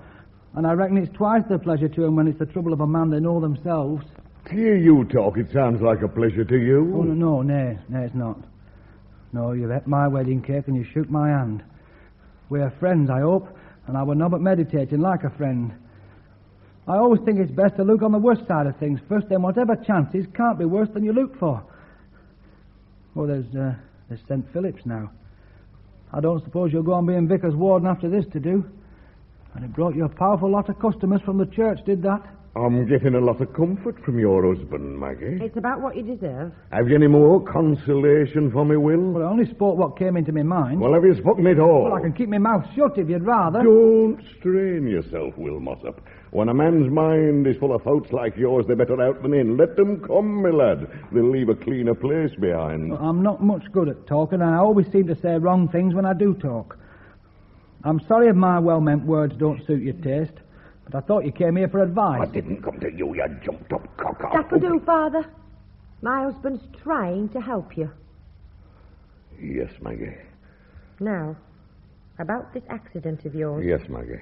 And I reckon it's twice the pleasure to 'em when it's the trouble of a man they know themselves. To hear you talk, it sounds like a pleasure to you. Oh, no, it's not. No, you've ate my wedding cake and you shook my hand. We're friends, I hope, and I will not but meditating like a friend. I always think it's best to look on the worst side of things first, then whatever chances can't be worse than you look for. Oh, there's St. Philip's now. I don't suppose you'll go on being vicar's warden after this to do. And it brought you a powerful lot of customers from the church, did that? I'm getting a lot of comfort from your husband, Maggie. It's about what you deserve. Have you any more consolation for me, Will? Well, I only spoke what came into my mind. Well, have you spoken it all? Well, I can keep my mouth shut if you'd rather. Don't strain yourself, Will Mossop. When a man's mind is full of thoughts like yours, they're better out than in. Let them come, my lad. They'll leave a cleaner place behind. Well, I'm not much good at talking, and I always seem to say wrong things when I do talk. I'm sorry if my well-meant words don't suit your taste, but I thought you came here for advice. I didn't come to you, you jumped-up cock-off. That'll do, Father. My husband's trying to help you. Yes, Maggie. Now, about this accident of yours. Yes, Maggie.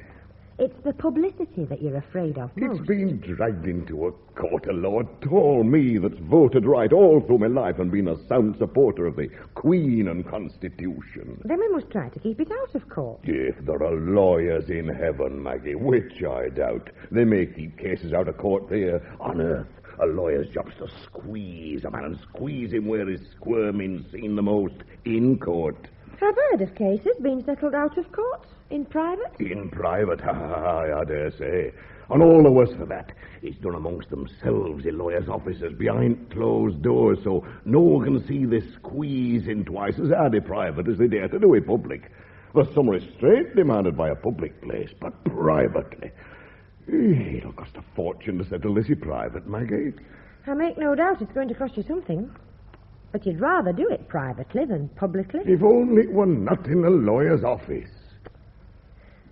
It's the publicity that you're afraid of most. It's been dragged into a court of law. All me that's voted right all through my life and been a sound supporter of the Queen and Constitution. Then we must try to keep it out of court. If there are lawyers in heaven, Maggie, which I doubt, they may keep cases out of court there. On earth, a lawyer's job's to squeeze a man and squeeze him where his squirming's seen the most, in court. I've heard of cases being settled out of court, in private. In private, I dare say. And all the worse for that, it's done amongst themselves in lawyers' offices behind closed doors, so no one can see this squeezing twice as hard in private as they dare to do in public. There's some restraint demanded by a public place, but privately. It'll cost a fortune to settle this in private, Maggie. I make no doubt it's going to cost you something. But you'd rather do it privately than publicly. If only it were not in a lawyer's office.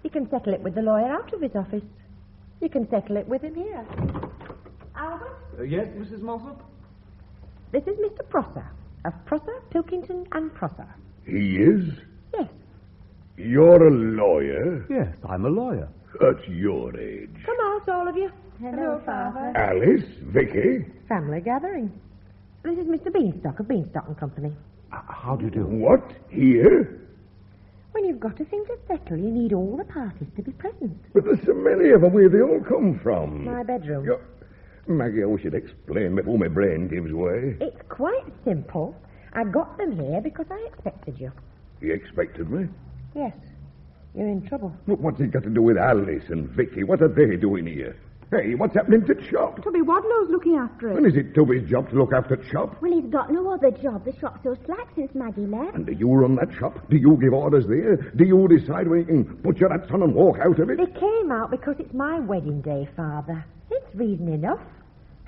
You can settle it with the lawyer out of his office. You can settle it with him here. Albert? Yes, Mrs. Mossop? This is Mr. Prosser, of Prosser, Pilkington and Prosser. He is? Yes. You're a lawyer? Yes, I'm a lawyer. At your age. Come out, all of you. Hello, Father. Alice? Vicky? Family gathering. This is Mr. Beanstalk of Beanstalk and Company. How do you do? What? Here? When you've got a thing to settle, you need all the parties to be present. But there's so many of them. Where they all come from? My bedroom. Maggie, I wish you'd explain before my brain gives way. It's quite simple. I got them here because I expected you. You expected me? Yes. You're in trouble. But what's it got to do with Alice and Vicky? What are they doing here? Hey, what's happening to Chop? Tubby Wadlow's looking after it. And is it Tubby's job to look after Chop? Well, he's got no other job. The shop's so slack since Maggie left. And do you run that shop? Do you give orders there? Do you decide when you can put your hats on and walk out of it? They came out because it's my wedding day, Father. It's reason enough.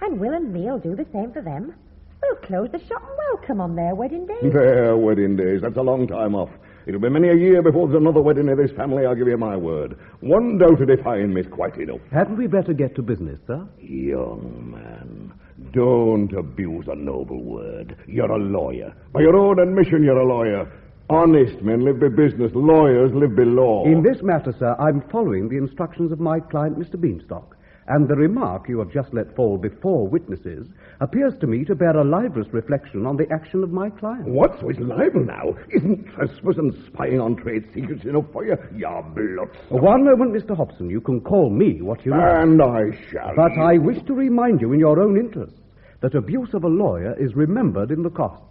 And Will and me'll do the same for them. We'll close the shop and welcome on their wedding day. Their wedding days. That's a long time off. It'll be many a year before there's another wedding in this family, I'll give you my word. One doubt to define me's quite enough. Hadn't we better get to business, sir? Young man, don't abuse a noble word. You're a lawyer. By your own admission, you're a lawyer. Honest men live by business. Lawyers live by law. In this matter, sir, I'm following the instructions of my client, Mr. Beanstalk. And the remark you have just let fall before witnesses appears to me to bear a libelous reflection on the action of my client. What? So it's libel now? Isn't trespass and spying on trade secrets enough for you? You're blood. One moment, Mr. Hobson. You can call me what you like. And I shall. But I wish to remind you in your own interests that abuse of a lawyer is remembered in the costs.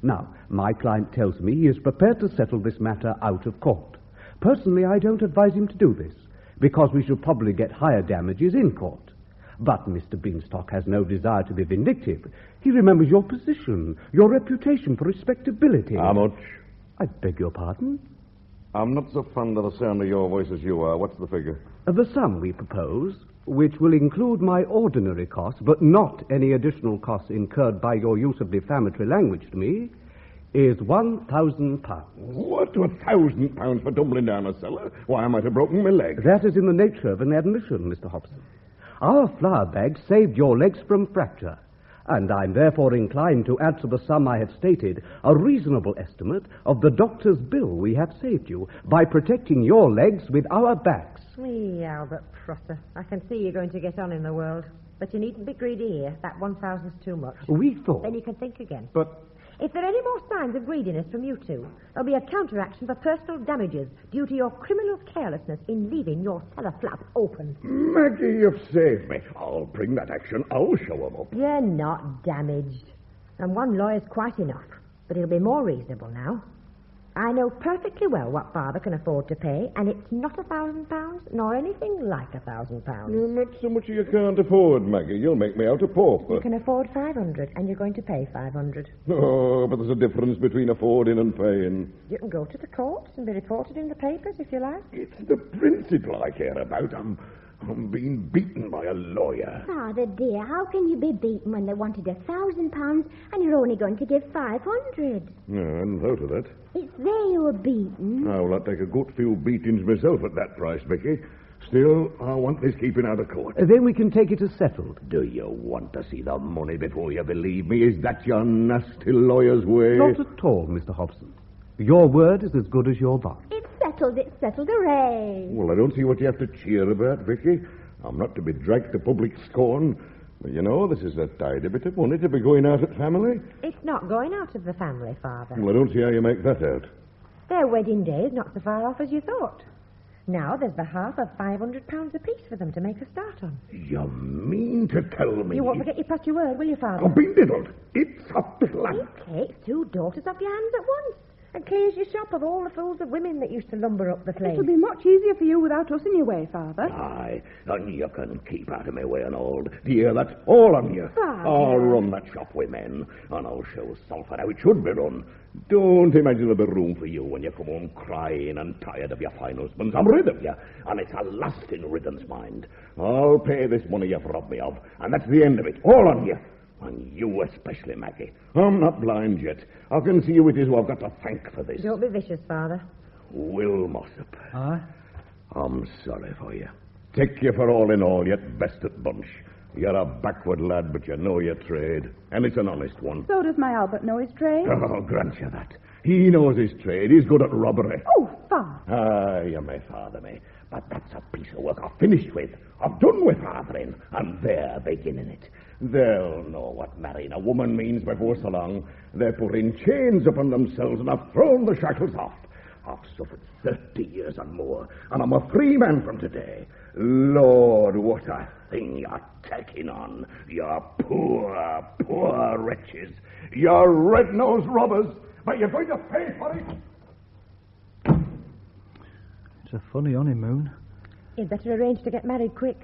Now, my client tells me he is prepared to settle this matter out of court. Personally, I don't advise him to do this, because we shall probably get higher damages in court. But Mr. Beanstalk has no desire to be vindictive. He remembers your position, your reputation for respectability. How much? I beg your pardon? I'm not so fond of the sound of your voice as you are. What's the figure? The sum we propose, which will include my ordinary costs, but not any additional costs incurred by your use of defamatory language to me, is £1,000. What? £1,000 for tumbling down a cellar? Why, I might have broken my leg. That is in the nature of an admission, Mr. Hobson. Our flour bag saved your legs from fracture, and I'm therefore inclined to add to the sum I have stated a reasonable estimate of the doctor's bill we have saved you by protecting your legs with our backs. Me, Albert Prosser. I can see you're going to get on in the world. But you needn't be greedy here. That 1,000's too much. We thought... Then you can think again. But... If there are any more signs of greediness from you two, there'll be a counteraction for personal damages due to your criminal carelessness in leaving your cellar flap open. Maggie, you've saved me. I'll bring that action. I'll show 'em up. You're not damaged. And one lawyer's quite enough. But it'll be more reasonable now. I know perfectly well what Father can afford to pay, and it's not £1,000, nor anything like £1,000. Not so much you can't afford, Maggie. You'll make me out a pauper. You can afford 500, and you're going to pay 500. Oh, but there's a difference between affording and paying. You can go to the courts and be reported in the papers if you like. It's the principle I care about. I'm being beaten by a lawyer. Father, dear, how can you be beaten when they wanted £1,000 and you're only going to give 500? No, I hadn't thought of that. It's they who are beaten. Well, I'll take a good few beatings myself at that price, Vicky. Still, I want this keeping out of court. Then we can take it as settled. Do you want to see the money before you believe me? Is that your nasty lawyer's way? Not at all, Mr. Hobson. Your word is as good as your bond. It's settled, hooray. Well, I don't see what you have to cheer about, Vicky. I'm not to be dragged to public scorn. But, you know, this is a tidy bit of money to be going out at family. It's not going out of the family, Father. Well, I don't see how you make that out. Their wedding day is not so far off as you thought. Now there's the half of £500 apiece for them to make a start on. You mean to tell me... You won't forget your past your word, will you, Father? I've been diddled. It's a plan. It takes 2 daughters off your hands at once and clears your shop of all the fools of women that used to lumber up the place. It'll be much easier for you without us in your way, Father. Aye, and you can keep out of my way and all. Dear, that's all on you. Father. I'll run that shop with men, and I'll show Salford how it should be run. Don't imagine there'll be room for you when you come home crying and tired of your fine husbands. I'm rid of you, and it's a lasting riddance, mind. I'll pay this money you've robbed me of, and that's the end of it. All on you. And you especially, Maggie. I'm not blind yet. I can see who it is who I've got to thank for this. Don't be vicious, Father. Will Mossop. Aye? I'm sorry for you. Take you for all in all, yet best at bunch. You're a backward lad, but you know your trade. And it's an honest one. So does my Albert know his trade. Oh, grant you that. He knows his trade. He's good at robbery. Oh, Father. You may father me. But that's a piece of work I've finished with. I've done with fathering, and they're beginning it. They'll know what marrying a woman means before so long. They're putting chains upon themselves and have thrown the shackles off. I've suffered 30 years and more, and I'm a free man from today. Lord, what a thing you're taking on. You're poor, poor wretches. You're red-nosed robbers, but you're going to pay for it. It's a funny honeymoon. You'd better arrange to get married quick.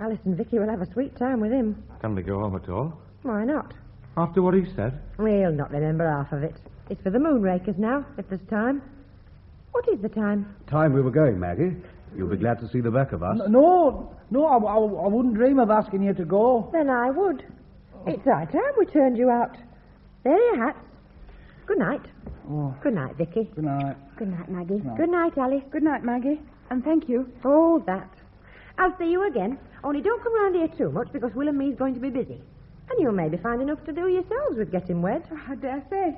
Alice and Vicky will have a sweet time with him. Can we go home at all? Why not? After what he said? We'll not remember half of it. It's for the moonrakers now, if there's time. What is the time? Time we were going, Maggie. You'll be glad to see the back of us. No, I wouldn't dream of asking you to go. Then I would. It's high time we turned you out. There are your hats. Good night. Oh. Good night, Vicky. Good night. Good night, Maggie. Good night, Alice. Good night, Maggie. And thank you. Oh, that. I'll see you again. Only don't come round here too much because Will and me's going to be busy. And you'll maybe find enough to do yourselves with getting wed. I dare say.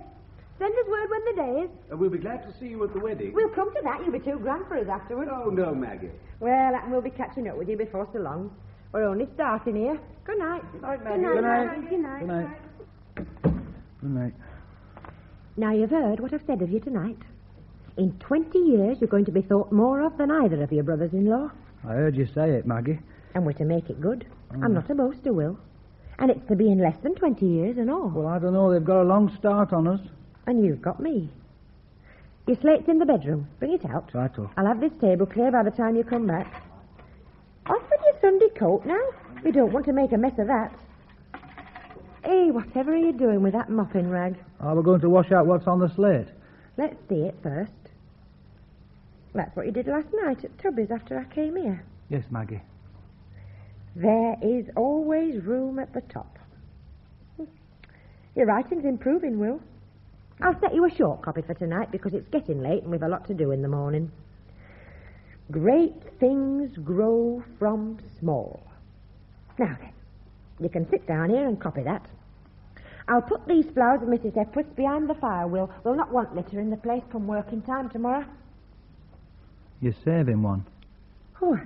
Send us word when the day is. We'll be glad to see you at the wedding. We'll come to that. You'll be too grand for us afterwards. Oh, no, Maggie. Well, and we'll be catching up with you before so long. We're only starting here. Good night. Good night, Maggie. Good night. Good night. Good night. Good night. Now, you've heard what I've said of you tonight. In 20 years, you're going to be thought more of than either of your brothers-in-law. I heard you say it, Maggie. And we're to make it good. I'm not a boaster, Will. And it's to be in less than 20 years and all. Well, I don't know. They've got a long start on us. And you've got me. Your slate's in the bedroom. Bring it out. Righto. I'll have this table clear by the time you come back. Off with your Sunday coat now. We don't want to make a mess of that. Hey, whatever are you doing with that mopping rag? Oh, we're going to wash out what's on the slate. Let's see it first. That's what you did last night at Tubby's after I came here. Yes, Maggie. There is always room at the top. Your writing's improving, Will. I'll set you a short copy for tonight because it's getting late and we've a lot to do in the morning. Great things grow from small. Now then, you can sit down here and copy that. I'll put these flowers of Mrs. Epworth's behind the fire, Will. We'll not want litter in the place come working time tomorrow. You're saving one. Oh.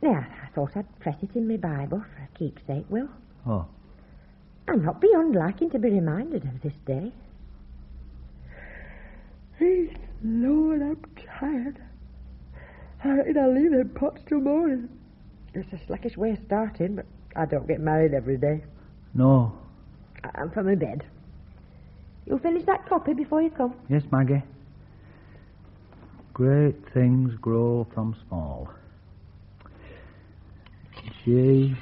Now, I thought I'd press it in my Bible for a keepsake, Will. Oh. I'm not beyond liking to be reminded of this day. Hey, Lord, I'm tired. I reckon I'll leave them pots till morning. It's a slackish way of starting, but I don't get married every day. No. I'm for my bed. You'll finish that copy before you come? Yes, Maggie. Great things grow from small. G-R-A-T.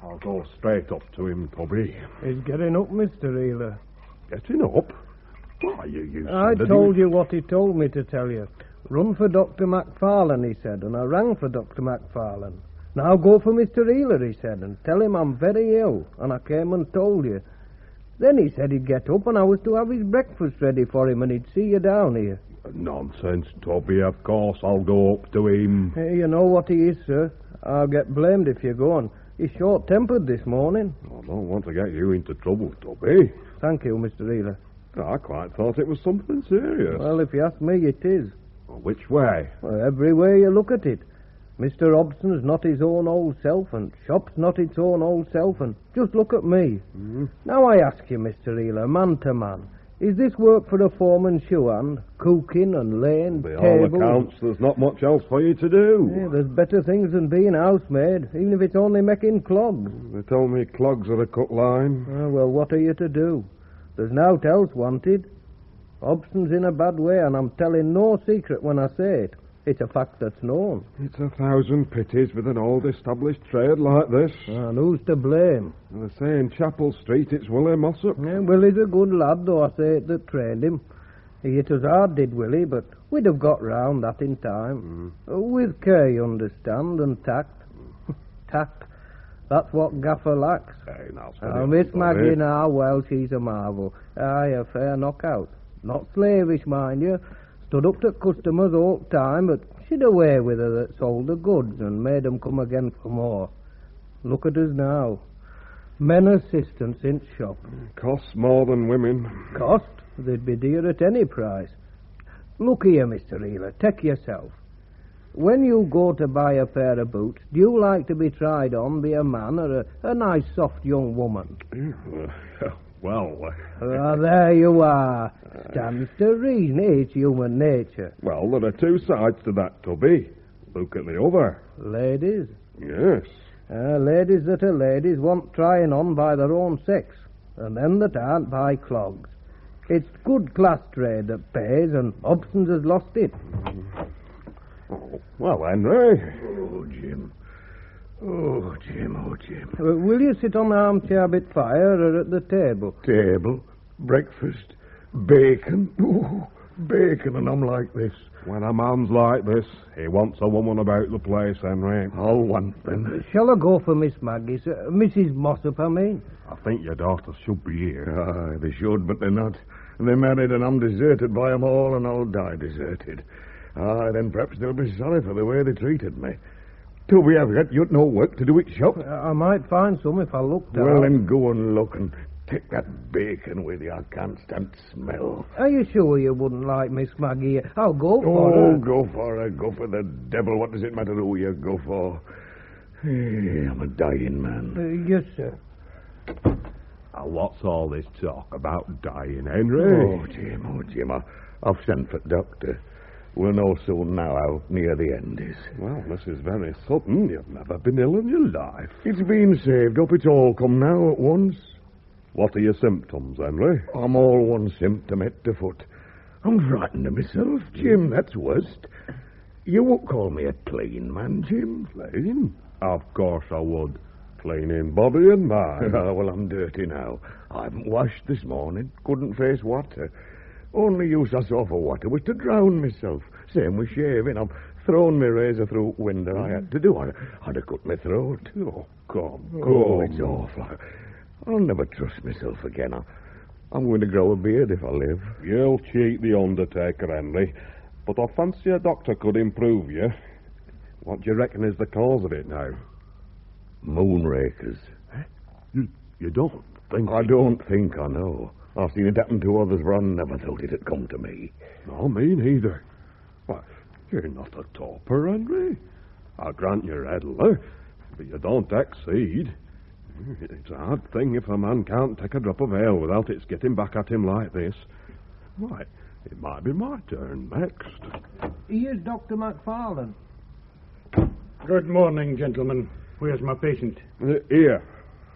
I'll go straight up to him, Tubby. He's getting up, Mr. Ealer. Getting up? Why, you I said that told you what he told me to tell you. Run for Dr. MacFarlane, he said, and I rang for Dr. MacFarlane. Now go for Mr. Ealer, he said, and tell him I'm very ill, and I came and told you. Then he said he'd get up and I was to have his breakfast ready for him and he'd see you down here. Nonsense, Tubby. Of course I'll go up to him. Hey, you know what he is, sir. I'll get blamed if you go on. He's short-tempered this morning. I don't want to get you into trouble, Tubby. Thank you, Mr. Ealer. I quite thought it was something serious. Well, if you ask me, it is. Which way? Well, every way you look at it. Mr. Hobson's not his own old self, and shop's not its own old self, and just look at me. Now I ask you, Mr. Ealer, man to man, is this work for a foreman's shoe hand? Cooking and laying By tables? all accounts, there's not much else for you to do. Yeah, there's better things than being housemaid, even if it's only making clogs. They tell me clogs are a cut line. Well, what are you to do? There's nought else wanted. Hobson's in a bad way, and I'm telling no secret when I say it. It's a fact that's known. It's 1,000 pities with an old established trade like this. And who's to blame? They say in Chapel Street it's Willie Mossop. Yeah, Willie's a good lad, though I say it that trained him. He hit us hard, did Willie, but we'd have got round that in time. With care, you understand, and tact. Tact. That's what Gaffer lacks. Hey, now, Miss Maggie now, well, she's a marvel. Aye, a fair knockout. Not slavish, mind you. Stood up to customers all the time, but she'd a way with her that sold the goods and made 'em come again for more. Look at us now. Men assistants in shop. Costs more than women. Cost? They'd be dear at any price. Look here, Mr. Ealer, take yourself. When you go to buy a pair of boots, do you like to be tried on by a man or a nice, soft young woman? There you are. Stands to reason, it's human nature. Well, there are two sides to that, Tubby. Look at the other. Ladies? Yes. Ladies that are ladies want trying on by their own sex, and them that aren't by clogs. It's good class trade that pays, and Hobson's has lost it. Well, Henry. Oh, Jim. Oh, Jim, oh, Jim. Will you sit on the armchair bit fire or at the table? Table, breakfast, bacon. Ooh, bacon, and I'm like this. When a man's like this, he wants a woman about the place, Henry. I'll want them. Shall I go for Miss Maggie, sir? Mrs. Mossop, I mean. I think your daughters should be here. Aye, they should, but they're not. They're married, and I'm deserted by them all, and I'll die deserted. Aye, then perhaps they'll be sorry for the way they treated me. Toby, I've got you no work to do at shop. I might find some if I looked out. Well, then go and look, and take that bacon with you. I can't stand smell. Are you sure you wouldn't like Miss Maggie? I'll go for her. Oh, go for her. Go for the devil. What does it matter who you go for? I'm a dying man. Yes, sir. What's all this talk about dying, Henry? Oh, Jim, I've sent for the doctor. We'll know soon now how near the end is. Well, this is very sudden. You've never been ill in your life. It's been saved up. It's all come now at once. What are your symptoms, Henry? I'm all one symptom head to foot. I'm frightened of myself, Jim. That's worst. You won't call me a clean man, Jim. Clean? Of course I would. Clean in body and mind. Well, I'm dirty now. I haven't washed this morning. Couldn't face water. Only use I saw for water was to drown myself. Same with shaving. I've thrown my razor through the window. I had to do. I'd have cut my throat. Oh, come. Oh, it's awful. I'll never trust myself again. I'm going to grow a beard if I live. You'll cheat the undertaker, Henry. But I fancy a doctor could improve you. What do you reckon is the cause of it now? Moonrakers. You don't think... I don't think I know. I've seen it happen to others, but I never thought it had come to me. No, me neither. Why, you're not a toper, Henry. I'll grant you're readler, but you don't exceed. It's a hard thing if a man can't take a drop of ale without it's getting back at him like this. Why, it might be my turn next. Here's Dr. McFarlane. Good morning, gentlemen. Where's my patient? Here.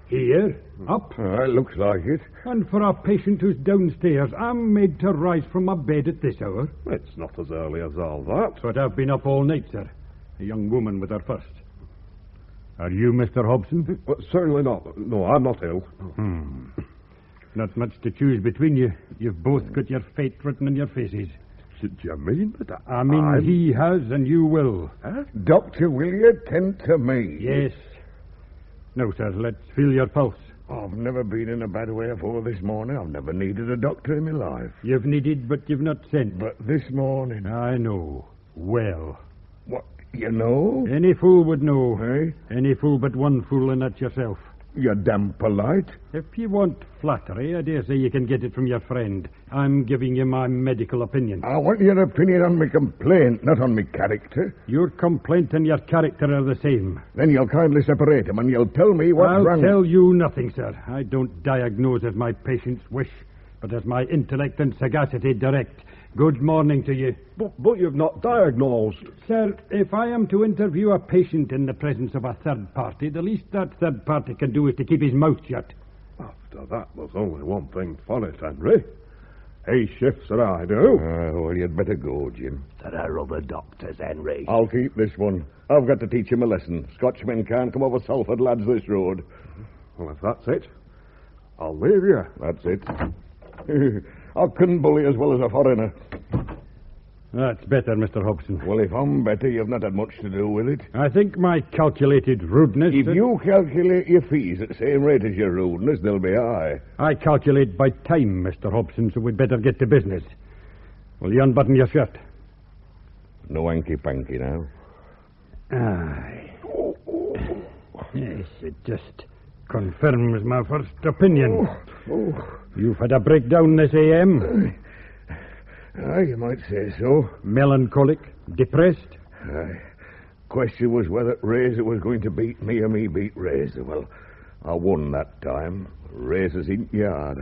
Here? Up? It looks like it. And for a patient who's downstairs, I'm made to rise from my bed at this hour. It's not as early as all that. But I've been up all night, sir. A young woman with her first. Are you Mr. Hobson? Certainly not. No, I'm not ill. Not much to choose between you. You've both got your fate written in your faces. Do you mean that I mean, he has and you will. Huh? Doctor, will you tend to me? Yes. Now, sir, let's feel your pulse. I've never been in a bad way before this morning. I've never needed a doctor in my life. You've needed, but you've not sent. But this morning... I know. Well. What, you know? Any fool would know. Eh? Any fool but one fool, and that's yourself. You're damn polite. If you want flattery, I dare say you can get it from your friend. I'm giving you my medical opinion. I want your opinion on my complaint, not on my character. Your complaint and your character are the same. Then you'll kindly separate them, and you'll tell me what's wrong. I'll tell you nothing, sir. I don't diagnose as my patient's wish, but as my intellect and sagacity direct. Good morning to you. But you've not diagnosed. Sir, if I am to interview a patient in the presence of a third party, the least that third party can do is to keep his mouth shut. After that, there's only one thing for it, Henry. He shifts that I do. Well, you'd better go, Jim. There are other doctors, Henry. I'll keep this one. I've got to teach him a lesson. Scotchmen can't come over Salford lads this road. Well, if that's it, I'll leave you. That's it. I couldn't bully as well as a foreigner. That's better, Mr. Hobson. Well, if I'm better, you've not had much to do with it. I think my calculated rudeness... If you calculate your fees at the same rate as your rudeness, they'll be high. I calculate by time, Mr. Hobson, so we'd better get to business. Will you unbutton your shirt? No hanky-panky now. Aye. Yes, it just confirms my first opinion. You've had a breakdown this AM. Aye, you might say so. Melancholic? Depressed? Aye. Question was whether Razor was going to beat me or me beat Razor. Well, I won that time. Razor's in yard.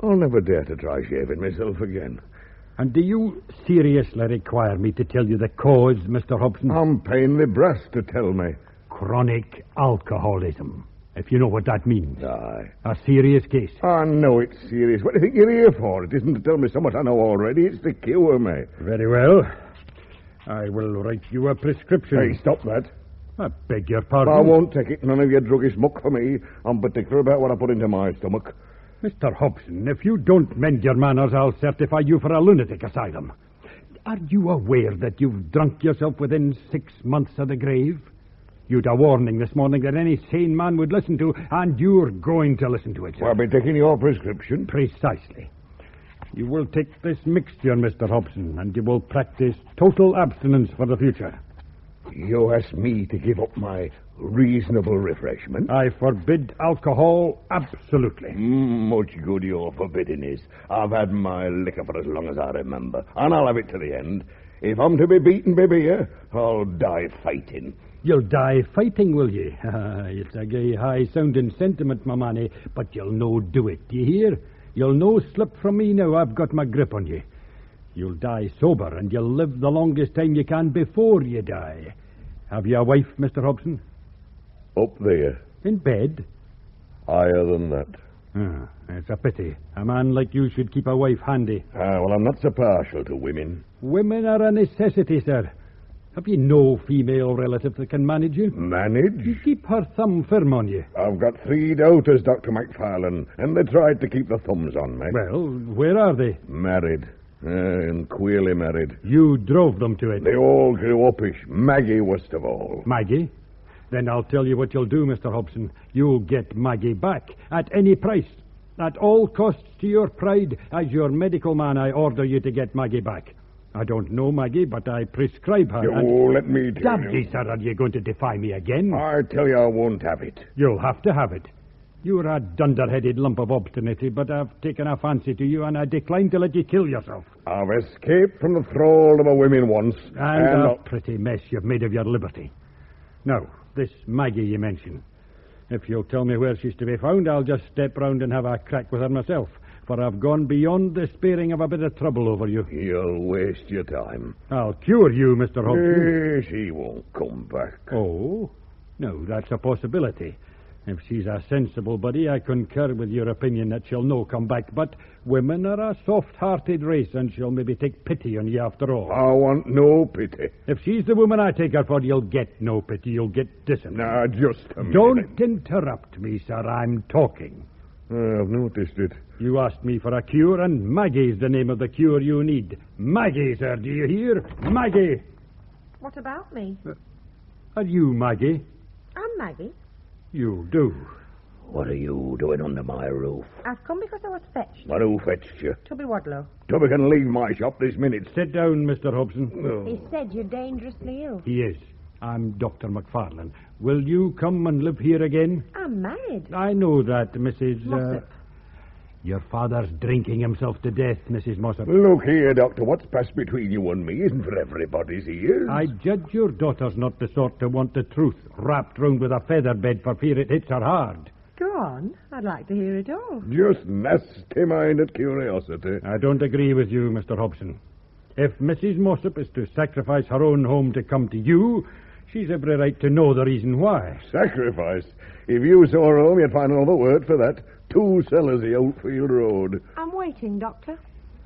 I'll never dare to try shaving myself again. And do you seriously require me to tell you the cause, Mr. Hobson? I'm paying the brass to tell me. Chronic alcoholism. If you know what that means. Aye. A serious case. I know it's serious. What do you think you're here for? It isn't to tell me so much I know already. It's to cure me. Very well. I will write you a prescription. Hey, stop that. I beg your pardon. I won't take it. None of your druggish muck for me. I'm particular about what I put into my stomach. Mr. Hobson, if you don't mend your manners, I'll certify you for a lunatic asylum. Are you aware that you've drunk yourself within 6 months of the grave? You'd a warning this morning that any sane man would listen to, and you're going to listen to it, sir. I'll be taking your prescription. Precisely. You will take this mixture, Mr. Hobson, and you will practice total abstinence for the future. You ask me to give up my reasonable refreshment? I forbid alcohol absolutely. Much good your forbidding is. I've had my liquor for as long as I remember, and I'll have it to the end. If I'm to be beaten by beer, I'll die fighting. You'll die fighting, will ye? It's a gay high-sounding sentiment, my manny, but you'll no do it. Do you hear? You'll no slip from me now I've got my grip on you. You'll die sober, and you'll live the longest time you can before you die. Have you a wife, Mr. Hobson? Up there. In bed? Higher than that. It's a pity. A man like you should keep a wife handy. Well, I'm not so partial to women. Women are a necessity, sir. Have you no female relative that can manage you? Manage? You keep her thumb firm on you. I've got 3 daughters, Dr. McFarlane, and they tried to keep the thumbs on me. Well, where are they? Married. And queerly married. You drove them to it? They all grew uppish. Maggie worst of all. Maggie? Then I'll tell you what you'll do, Mr. Hobson. You'll get Maggie back at any price. At all costs to your pride. As your medical man, I order you to get Maggie back. I don't know Maggie, but I prescribe her. Let me tell you. Sir, are you going to defy me again? I tell you I won't have it. You'll have to have it. You're a dunderheaded lump of obstinacy, but I've taken a fancy to you, and I decline to let you kill yourself. I've escaped from the thrall of a woman once. And a pretty mess you've made of your liberty. Now, this Maggie you mentioned. If you'll tell me where she's to be found, I'll just step round and have a crack with her myself. For I've gone beyond despairing of a bit of trouble over you. You'll waste your time. I'll cure you, Mr. Hobson. She won't come back. Oh? No, that's a possibility. If she's a sensible body, I concur with your opinion that she'll no come back. But women are a soft-hearted race, and she'll maybe take pity on you after all. I want no pity. If she's the woman I take her for, you'll get no pity. You'll get discipline. Now, just a minute. Don't interrupt me, sir. I'm talking. I've noticed it. You asked me for a cure, and Maggie's the name of the cure you need. Maggie, sir, do you hear? Maggie! What about me? Are you Maggie? I'm Maggie. You do. What are you doing under my roof? I've come because I was fetched. But who fetched you? Tubby Wadlow. Tubby can leave my shop this minute. Sit down, Mr. Hobson. He said you're dangerously ill. He is. I'm Dr. McFarlane. Will you come and live here again? I'm married. I know that, Mrs. Mossop. Your father's drinking himself to death, Mrs. Mossop. Look here, Doctor. What's passed between you and me isn't for everybody's ears. I judge your daughter's not the sort to want the truth wrapped round with a feather bed for fear it hits her hard. Go on. I'd like to hear it all. Just nasty-minded curiosity. I don't agree with you, Mr. Hobson. If Mrs. Mossop is to sacrifice her own home to come to you, she's every right to know the reason why. Sacrifice? If you saw her home, you'd find another word for that. 2 cellars the Outfield Road. I'm waiting, Doctor.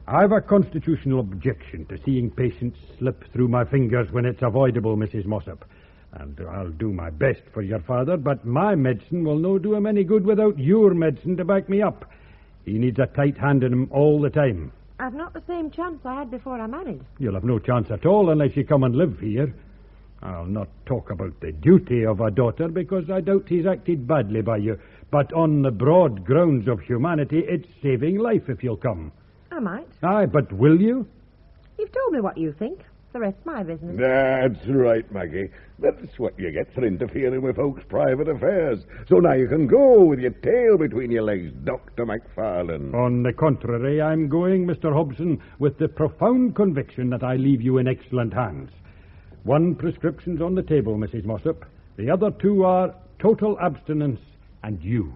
I've a constitutional objection to seeing patients slip through my fingers when it's avoidable, Mrs. Mossop. And I'll do my best for your father, but my medicine will no do him any good without your medicine to back me up. He needs a tight hand in him all the time. I've not the same chance I had before I married. You'll have no chance at all unless you come and live here. I'll not talk about the duty of a daughter because I doubt he's acted badly by you. But on the broad grounds of humanity, it's saving life if you'll come. I might. Aye, but will you? You've told me what you think. The rest's my business. That's right, Maggie. That's what you get for interfering with folks' private affairs. So now you can go with your tail between your legs, Dr. McFarlane. On the contrary, I'm going, Mr. Hobson, with the profound conviction that I leave you in excellent hands. 1 prescription's on the table, Mrs. Mossop. The other 2 are total abstinence and you.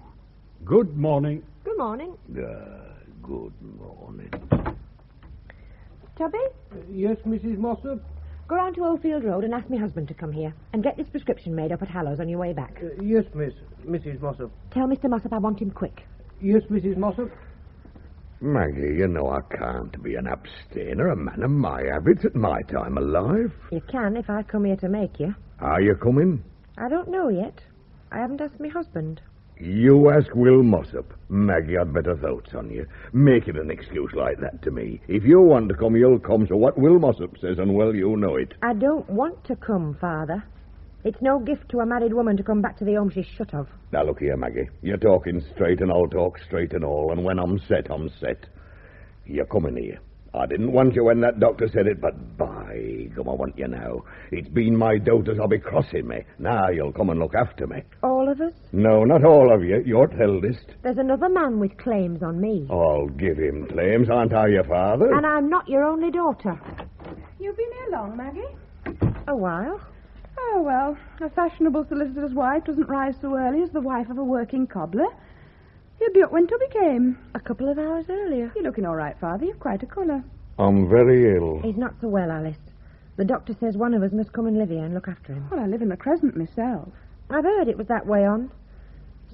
Good morning. Good morning. Good morning. Tubby? Yes, Mrs. Mossop? Go round to Oldfield Road and ask my husband to come here. And get this prescription made up at Hallows on your way back. Yes, miss. Mrs. Mossop. Tell Mr. Mossop I want him quick. Yes, Mrs. Mossop. Maggie, you know I can't be an abstainer, a man of my habits at my time of life. You can if I come here to make you. Are you coming? I don't know yet. I haven't asked my husband. You ask Will Mossop. Maggie, I'd better thoughts on you. Make it an excuse like that to me. If you want to come, you'll come. So what Will Mossop says, and well, you know it. I don't want to come, Father. It's no gift to a married woman to come back to the home she's shut of. Now, look here, Maggie. You're talking straight, and I'll talk straight and all. And when I'm set, I'm set. You're coming here. I didn't want you when that doctor said it, but by gum, I want you now. It's been my doubters I'll be crossing me. Now you'll come and look after me. All of us? No, not all of you. You're the eldest. There's another man with claims on me. I'll give him claims. Aren't I your father? And I'm not your only daughter. You've been here long, Maggie? A while. Oh, well, a fashionable solicitor's wife doesn't rise so early as the wife of a working cobbler. You'd be up when Tubby came. A couple of hours earlier. You're looking all right, Father. You've quite a colour. I'm very ill. He's not so well, Alice. The doctor says one of us must come and live here and look after him. Well, I live in the Crescent myself. I've heard it was that way on.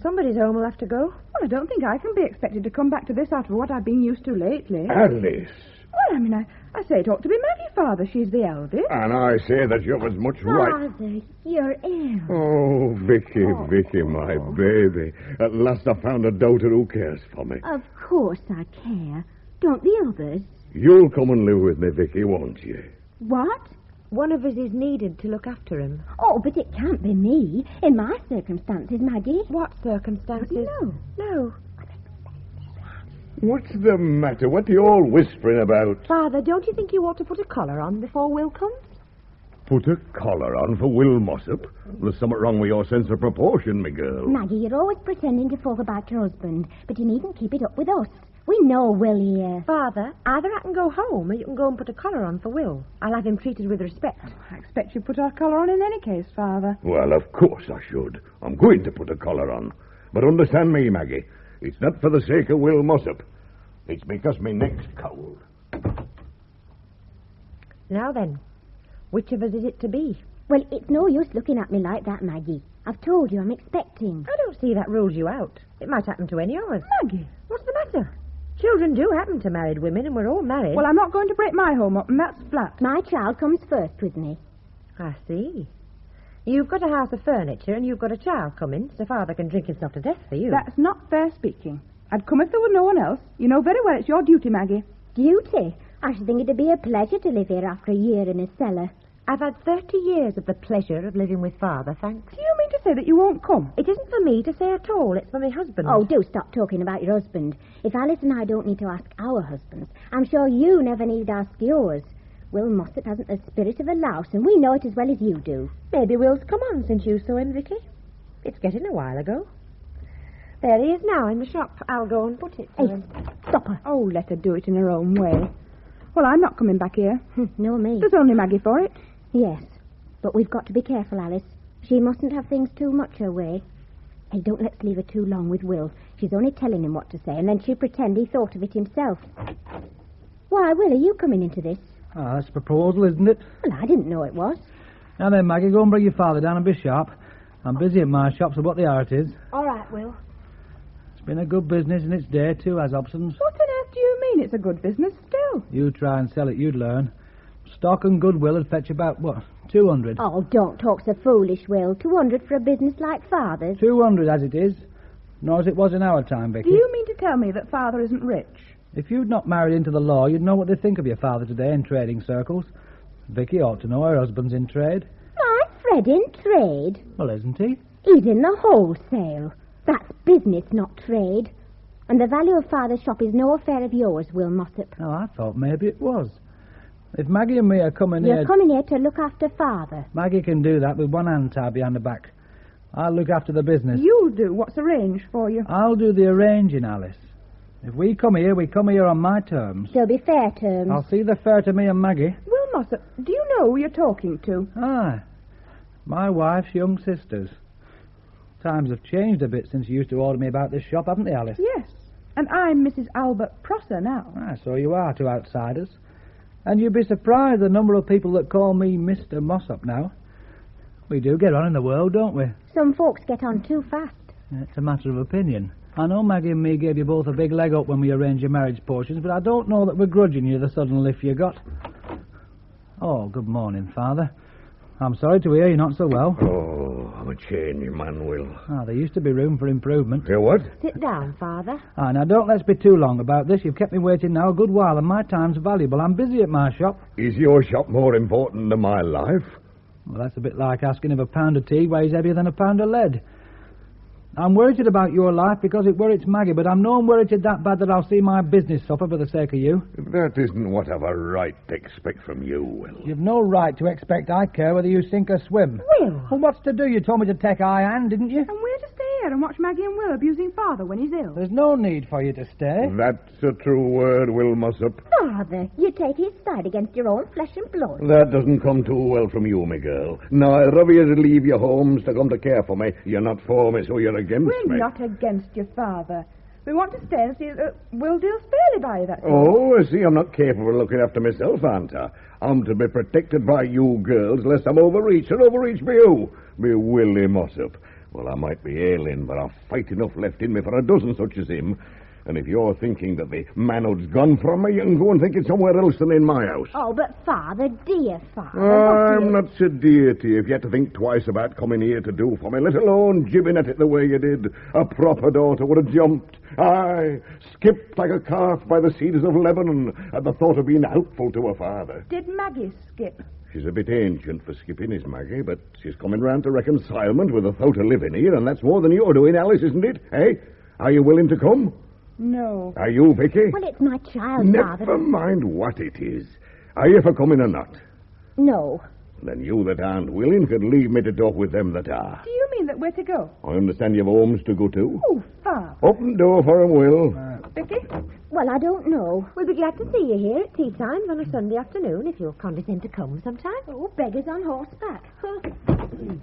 Somebody's home will have to go. Well, I don't think I can be expected to come back to this after what I've been used to lately. Alice. Well, I mean, I say it ought to be Maggie, Father. She's the eldest. And I say that you're as much right. Father, you're ill. Oh, Vicky, my baby. At last I found a daughter who cares for me. Of course I care. Don't the others? You'll come and live with me, Vicky, won't you? What? One of us is needed to look after him. Oh, but it can't be me. In my circumstances, Maggie. What circumstances? No. What's the matter? What are you all whispering about? Father, don't you think you ought to put a collar on before Will comes? Put a collar on for Will Mossop? There's something wrong with your sense of proportion, my girl. Maggie, you're always pretending to talk about your husband, but you needn't keep it up with us. We know Will here. Father, either I can go home or you can go and put a collar on for Will. I'll have him treated with respect. I expect you put our collar on in any case, Father. Well, of course I should. I'm going to put a collar on. But understand me, Maggie. It's not for the sake of Will Mossop. It's because my neck's cold. Now then, which of us is it to be? Well, it's no use looking at me like that, Maggie. I've told you I'm expecting. I don't see that rules you out. It might happen to any of us. Maggie. What's the matter? Children do happen to married women, and we're all married. Well, I'm not going to break my home up, and that's flat. My child comes first with me. I see. You've got a house of furniture, and you've got a child coming, so Father can drink himself to death for you. That's not fair speaking. I'd come if there were no one else. You know very well it's your duty, Maggie. Duty? I should think it'd be a pleasure to live here after a year in a cellar. I've had 30 years of the pleasure of living with Father, thanks. Do you mean to say that you won't come? It isn't for me to say at all. It's for my husband. Oh, do stop talking about your husband. If Alice and I don't need to ask our husbands, I'm sure you never need to ask yours. Will Mossop hasn't the spirit of a louse, and we know it as well as you do. Maybe Will's come on since you saw him, Vicky. It's getting a while ago. There he is now in the shop. I'll go and put it to him. Stop her. Oh, let her do it in her own way. Well, I'm not coming back here. No, me. There's only Maggie for it. Yes, but we've got to be careful, Alice. She mustn't have things too much her way. Hey, don't let's leave her too long with Will. She's only telling him what to say, and then she'll pretend he thought of it himself. Why, Will, are you coming into this? Ah, that's a proposal, isn't it? Well, I didn't know it was. Now then, Maggie, go and bring your father down and be sharp. I'm busy in my shop, so what the art is. All right, Will. It's been a good business in its day, too, has Hobson's. What on earth do you mean it's a good business still? You try and sell it, you'd learn. Stock and goodwill would fetch about, 200? Oh, don't talk so foolish, Will. 200 for a business like Father's. 200 as it is. Nor as it was in our time, Vicky. Do you mean to tell me that Father isn't rich? If you'd not married into the law, you'd know what they think of your father today in trading circles. Vicky ought to know her husband's in trade. My Fred in trade? Well, isn't he? He's in the wholesale. That's business, not trade. And the value of Father's shop is no affair of yours, Will Mossop. Oh, I thought maybe it was. If Maggie and me are coming here... You're coming here to look after Father. Maggie can do that with one hand tied behind her back. I'll look after the business. You'll do what's arranged for you. I'll do the arranging, Alice. If we come here on my terms. There'll be fair terms. I'll see the fair to me and Maggie. Will Mossop, do you know who you're talking to? Aye. My wife's young sisters. Times have changed a bit since you used to order me about this shop, haven't they, Alice? Yes. And I'm Mrs. Albert Prosser now. Ah, so you are to outsiders. And you'd be surprised the number of people that call me Mr. Mossop now. We do get on in the world, don't we? Some folks get on too fast. It's a matter of opinion. I know Maggie and me gave you both a big leg up when we arranged your marriage portions, but I don't know that we're grudging you the sudden lift you got. Oh, good morning, Father. I'm sorry to hear you're not so well. Oh, I'm a changed man, Will. There used to be room for improvement. You what? Sit down, Father. Now don't let's be too long about this. You've kept me waiting now a good while, and my time's valuable. I'm busy at my shop. Is your shop more important than my life? Well, that's a bit like asking if a pound of tea weighs heavier than a pound of lead. I'm worried about your life because it worries Maggie, but I'm not worried that bad that I'll see my business suffer for the sake of you. That isn't what I've a right to expect from you, Will. You've no right to expect I care whether you sink or swim. Will! Well, what's to do? You told me to take a hand, didn't you? And we're to stay here and watch Maggie and Will abusing Father when he's ill. There's no need for you to stay. That's a true word, Will Mossop. Father, you take his side against your own flesh and blood. That doesn't come too well from you, my girl. Neither of you to leave your homes to come to care for me. You're not for me, so you're against me. We're not against your father. We want to stay and see that Will deals fairly by you, that's all. Oh, I see, I'm not capable of looking after myself, aren't I? I'm to be protected by you girls, lest I'm overreached or overreached by you. By Willie Mossop. Well, I might be ailing, but I've fight enough left in me for a dozen such as him. And if you're thinking that the manhood's gone from me, you can go and think it somewhere else than in my house. Oh, but Father, dear Father... I'm not so dear to you if you had to think twice about coming here to do for me, let alone jibbing at it the way you did. A proper daughter would have jumped. Aye, skipped like a calf by the cedars of Lebanon at the thought of being helpful to her father. Did Maggie skip? She's a bit ancient for skipping, is Maggie, but she's coming round to reconcilement with the thought of living here, and that's more than you're doing, Alice, isn't it? Eh? Are you willing to come? No. Are you, Vicky? Well, it's my child, Father. Never mind what it is. Are you for coming or not? No. Then you that aren't willing could leave me to talk with them that are. Do you mean that we're to go? I understand you've homes to go to. Oh, Father. Open door for 'em, Will. Vicky? Well, I don't know. We'll be glad to see you here at tea times on a Sunday afternoon if you'll condescend to come sometime. Oh, beggars on horseback.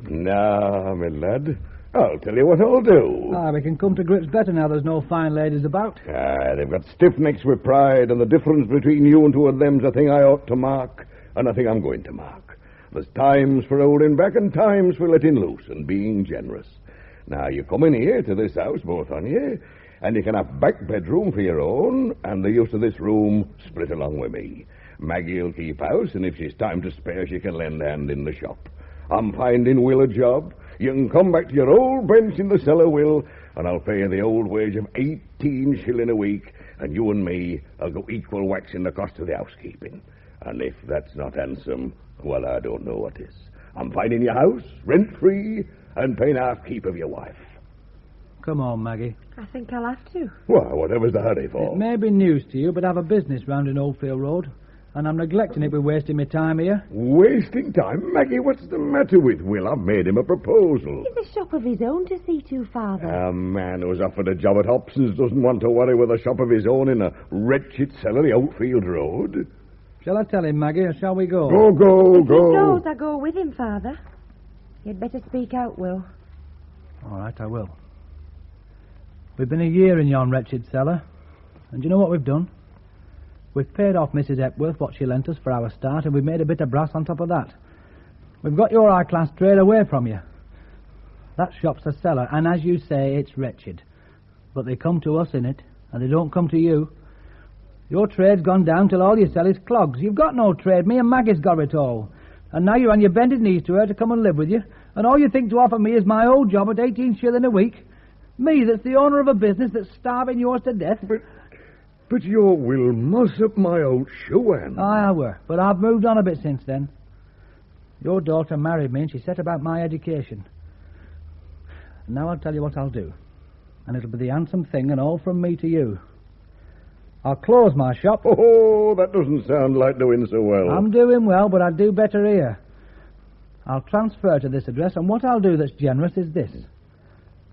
Nah, my lad. I'll tell you what I'll do. We can come to grips better now there's no fine ladies about. They've got stiff necks with pride, and the difference between you and two of them's a thing I ought to mark, and a thing I'm going to mark. There's times for holding back and times for letting loose and being generous. Now, you come in here to this house, both on you, and you can have back bedroom for your own, and the use of this room split along with me. Maggie'll keep house, and if she's time to spare, she can lend a hand in the shop. I'm finding Will a job. You can come back to your old bench in the cellar, Will, and I'll pay you the old wage of 18 shilling a week, and you and me will go equal whacks in the cost of the housekeeping. And if that's not handsome, well, I don't know what is. I'm finding your house, rent-free, and paying half keep of your wife. Come on, Maggie. I think I'll have to. Why, whatever's the hurry for? It may be news to you, but I've a business round in Oldfield Road, and I'm neglecting it by wasting my time here. Wasting time? Maggie, what's the matter with Will? I've made him a proposal. He's a shop of his own to see to, Father. A man who's offered a job at Hobson's doesn't want to worry with a shop of his own in a wretched cellar, Oldfield Road. Shall I tell him, Maggie, or shall we go? Go. If he goes, I go with him, Father. You'd better speak out, Will. All right, I will. We've been a year in yon wretched cellar, and do you know what we've done? We've paid off Mrs. Epworth what she lent us for our start, and we've made a bit of brass on top of that. We've got your high-class trade away from you. That shop's a cellar, and as you say, it's wretched. But they come to us in it, and they don't come to you. Your trade's gone down till all you sell is clogs. You've got no trade. Me and Maggie's got it all. And now you're on your bended knees to her to come and live with you, and all you think to offer me is my old job at 18 shilling a week. Me, that's the owner of a business that's starving yours to death. But you're Will Mossop, my old shoe-hand. I were, but I've moved on a bit since then. Your daughter married me, and she set about my education. And now I'll tell you what I'll do. And it'll be the handsome thing, and all from me to you. I'll close my shop. Oh, that doesn't sound like doing so well. I'm doing well, but I'd do better here. I'll transfer to this address, and what I'll do that's generous is this.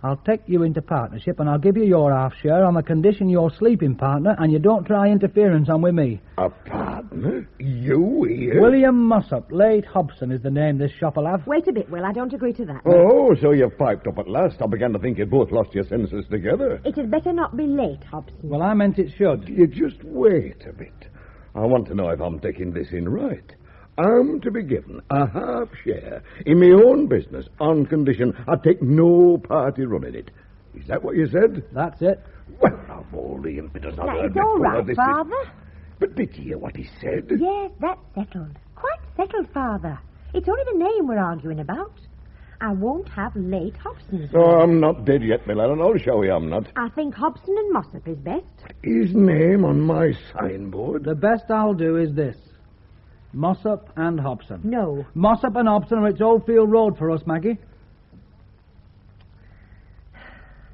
I'll take you into partnership, and I'll give you your half share on the condition you're sleeping partner, and you don't try interference on with me. A partner? You here? William Mossop, late Hobson is the name this shop'll have. Wait a bit, Will. I don't agree to that. Oh, so you've piped up at last. I began to think you'd both lost your senses together. It had better not be late, Hobson. Well, I meant it should. You just wait a bit. I want to know if I'm taking this in right. I'm to be given a half share in my own business on condition I take no party running it. Is that what you said? That's it. Well, of all the impudence I've heard It's all before, right, this Father. But did you hear what he said? Yes, that's settled. Quite settled, Father. It's only the name we're arguing about. I won't have late Hobson's. Oh, I'm not dead yet, my lad, and I'll show you I'm not. I think Hobson and Mossop is best. His name on my signboard? The best I'll do is this. Mossop and Hobson. No. Mossop and Hobson are it's Oldfield Road for us, Maggie.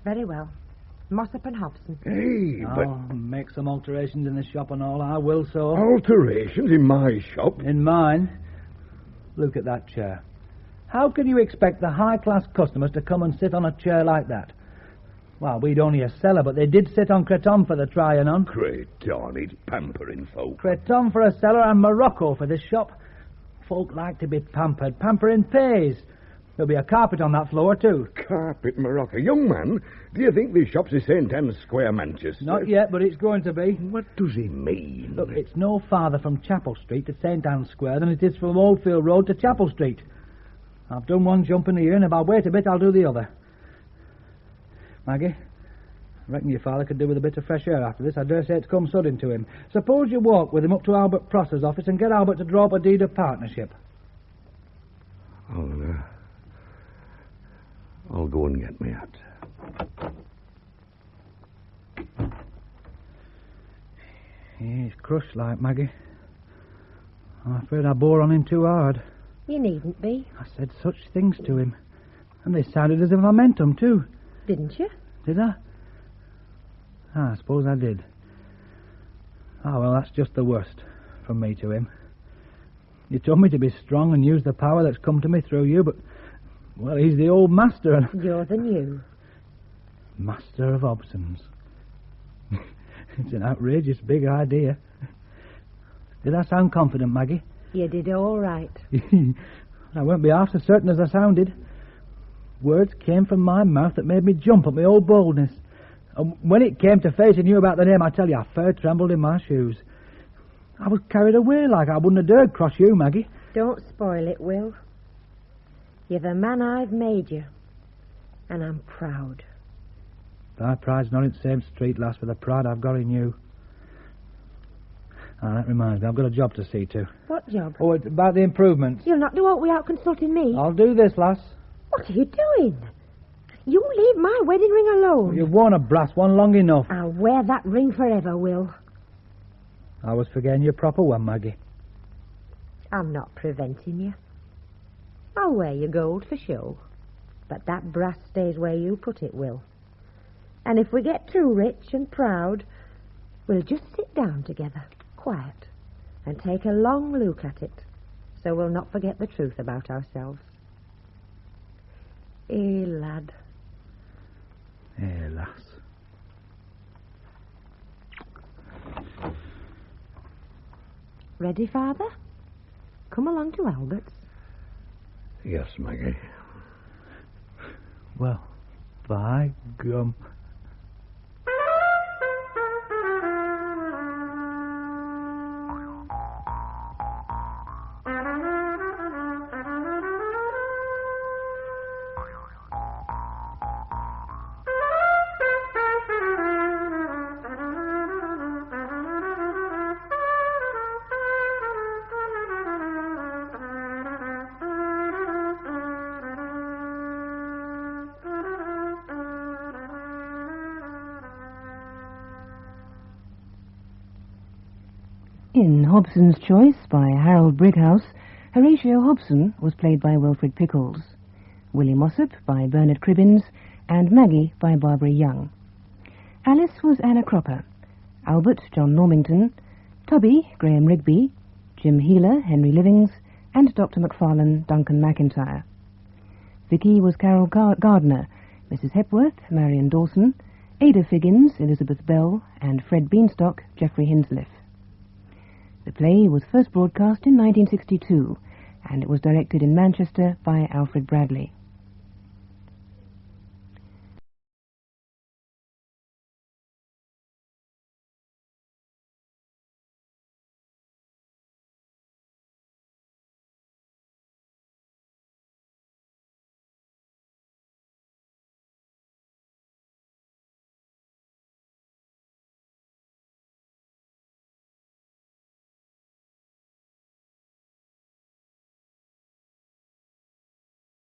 Very well. Mossop and Hobson. Hey, but... I'll make some alterations in the shop and all. I will so. Alterations in my shop? In mine. Look at that chair. How can you expect the high-class customers to come and sit on a chair like that? Well, we'd only a cellar, but they did sit on cretonne for the trying on. Cretonne, it's pampering folk. Cretonne for a cellar and Morocco for this shop. Folk like to be pampered. Pampering pays. There'll be a carpet on that floor, too. Carpet Morocco. Young man, do you think this shop's the St. Anne's Square, Manchester? Not yet, but it's going to be. What does he mean? Look, it's no farther from Chapel Street to St. Anne's Square than it is from Oldfield Road to Chapel Street. I've done one jump in the year, and if I wait a bit, I'll do the other. Maggie, I reckon your father could do with a bit of fresh air after this. I dare say it's come sudden to him. Suppose you walk with him up to Albert Prosser's office and get Albert to draw up a deed of partnership. I'll go and get me hat. He's crushed like, Maggie. I'm afraid I bore on him too hard. You needn't be. I said such things to him. And they sounded as if I meant them, too. Didn't you? Did I? I suppose I did. Oh, well, that's just the worst from me to him. You told me to be strong and use the power that's come to me through you, but, well, he's the old master and... You're the new. Master of Hobson's. It's an outrageous big idea. Did I sound confident, Maggie? You did all right. I won't be half so certain as I sounded. Words came from my mouth that made me jump at my old boldness. And when it came to facing you about the name, I tell you, I fair trembled in my shoes. I was carried away like I wouldn't have dared cross you, Maggie. Don't spoil it, Will. You're the man I've made you. And I'm proud. My pride's not in the same street, lass, with the pride I've got in you. Ah, that reminds me, I've got a job to see to. What job? Oh, it's about the improvements. You'll not do aught without consulting me? I'll do this, lass. What are you doing? You leave my wedding ring alone. You've worn a brass one long enough. I'll wear that ring forever, Will. I was forgetting your proper one, Maggie. I'm not preventing you. I'll wear your gold for show. But that brass stays where you put it, Will. And if we get too rich and proud, we'll just sit down together, quiet, and take a long look at it, so we'll not forget the truth about ourselves. Eh, lad. Eh, lass. Ready, Father? Come along to Albert's. Yes, Maggie. Well, by gum. In Hobson's Choice by Harold Brighouse, Horatio Hobson was played by Wilfred Pickles, Willie Mossop by Bernard Cribbins, and Maggie by Barbara Young. Alice was Anna Cropper, Albert John Normington, Tubby Graham Rigby, Jim Healer Henry Livings, and Dr. Macfarlane Duncan McIntyre. Vicky was Carol Gardner, Mrs. Hepworth Marion Dawson, Ada Figgins Elizabeth Bell, and Fred Beanstalk Geoffrey Hinsliff. The play was first broadcast in 1962, and it was directed in Manchester by Alfred Bradley.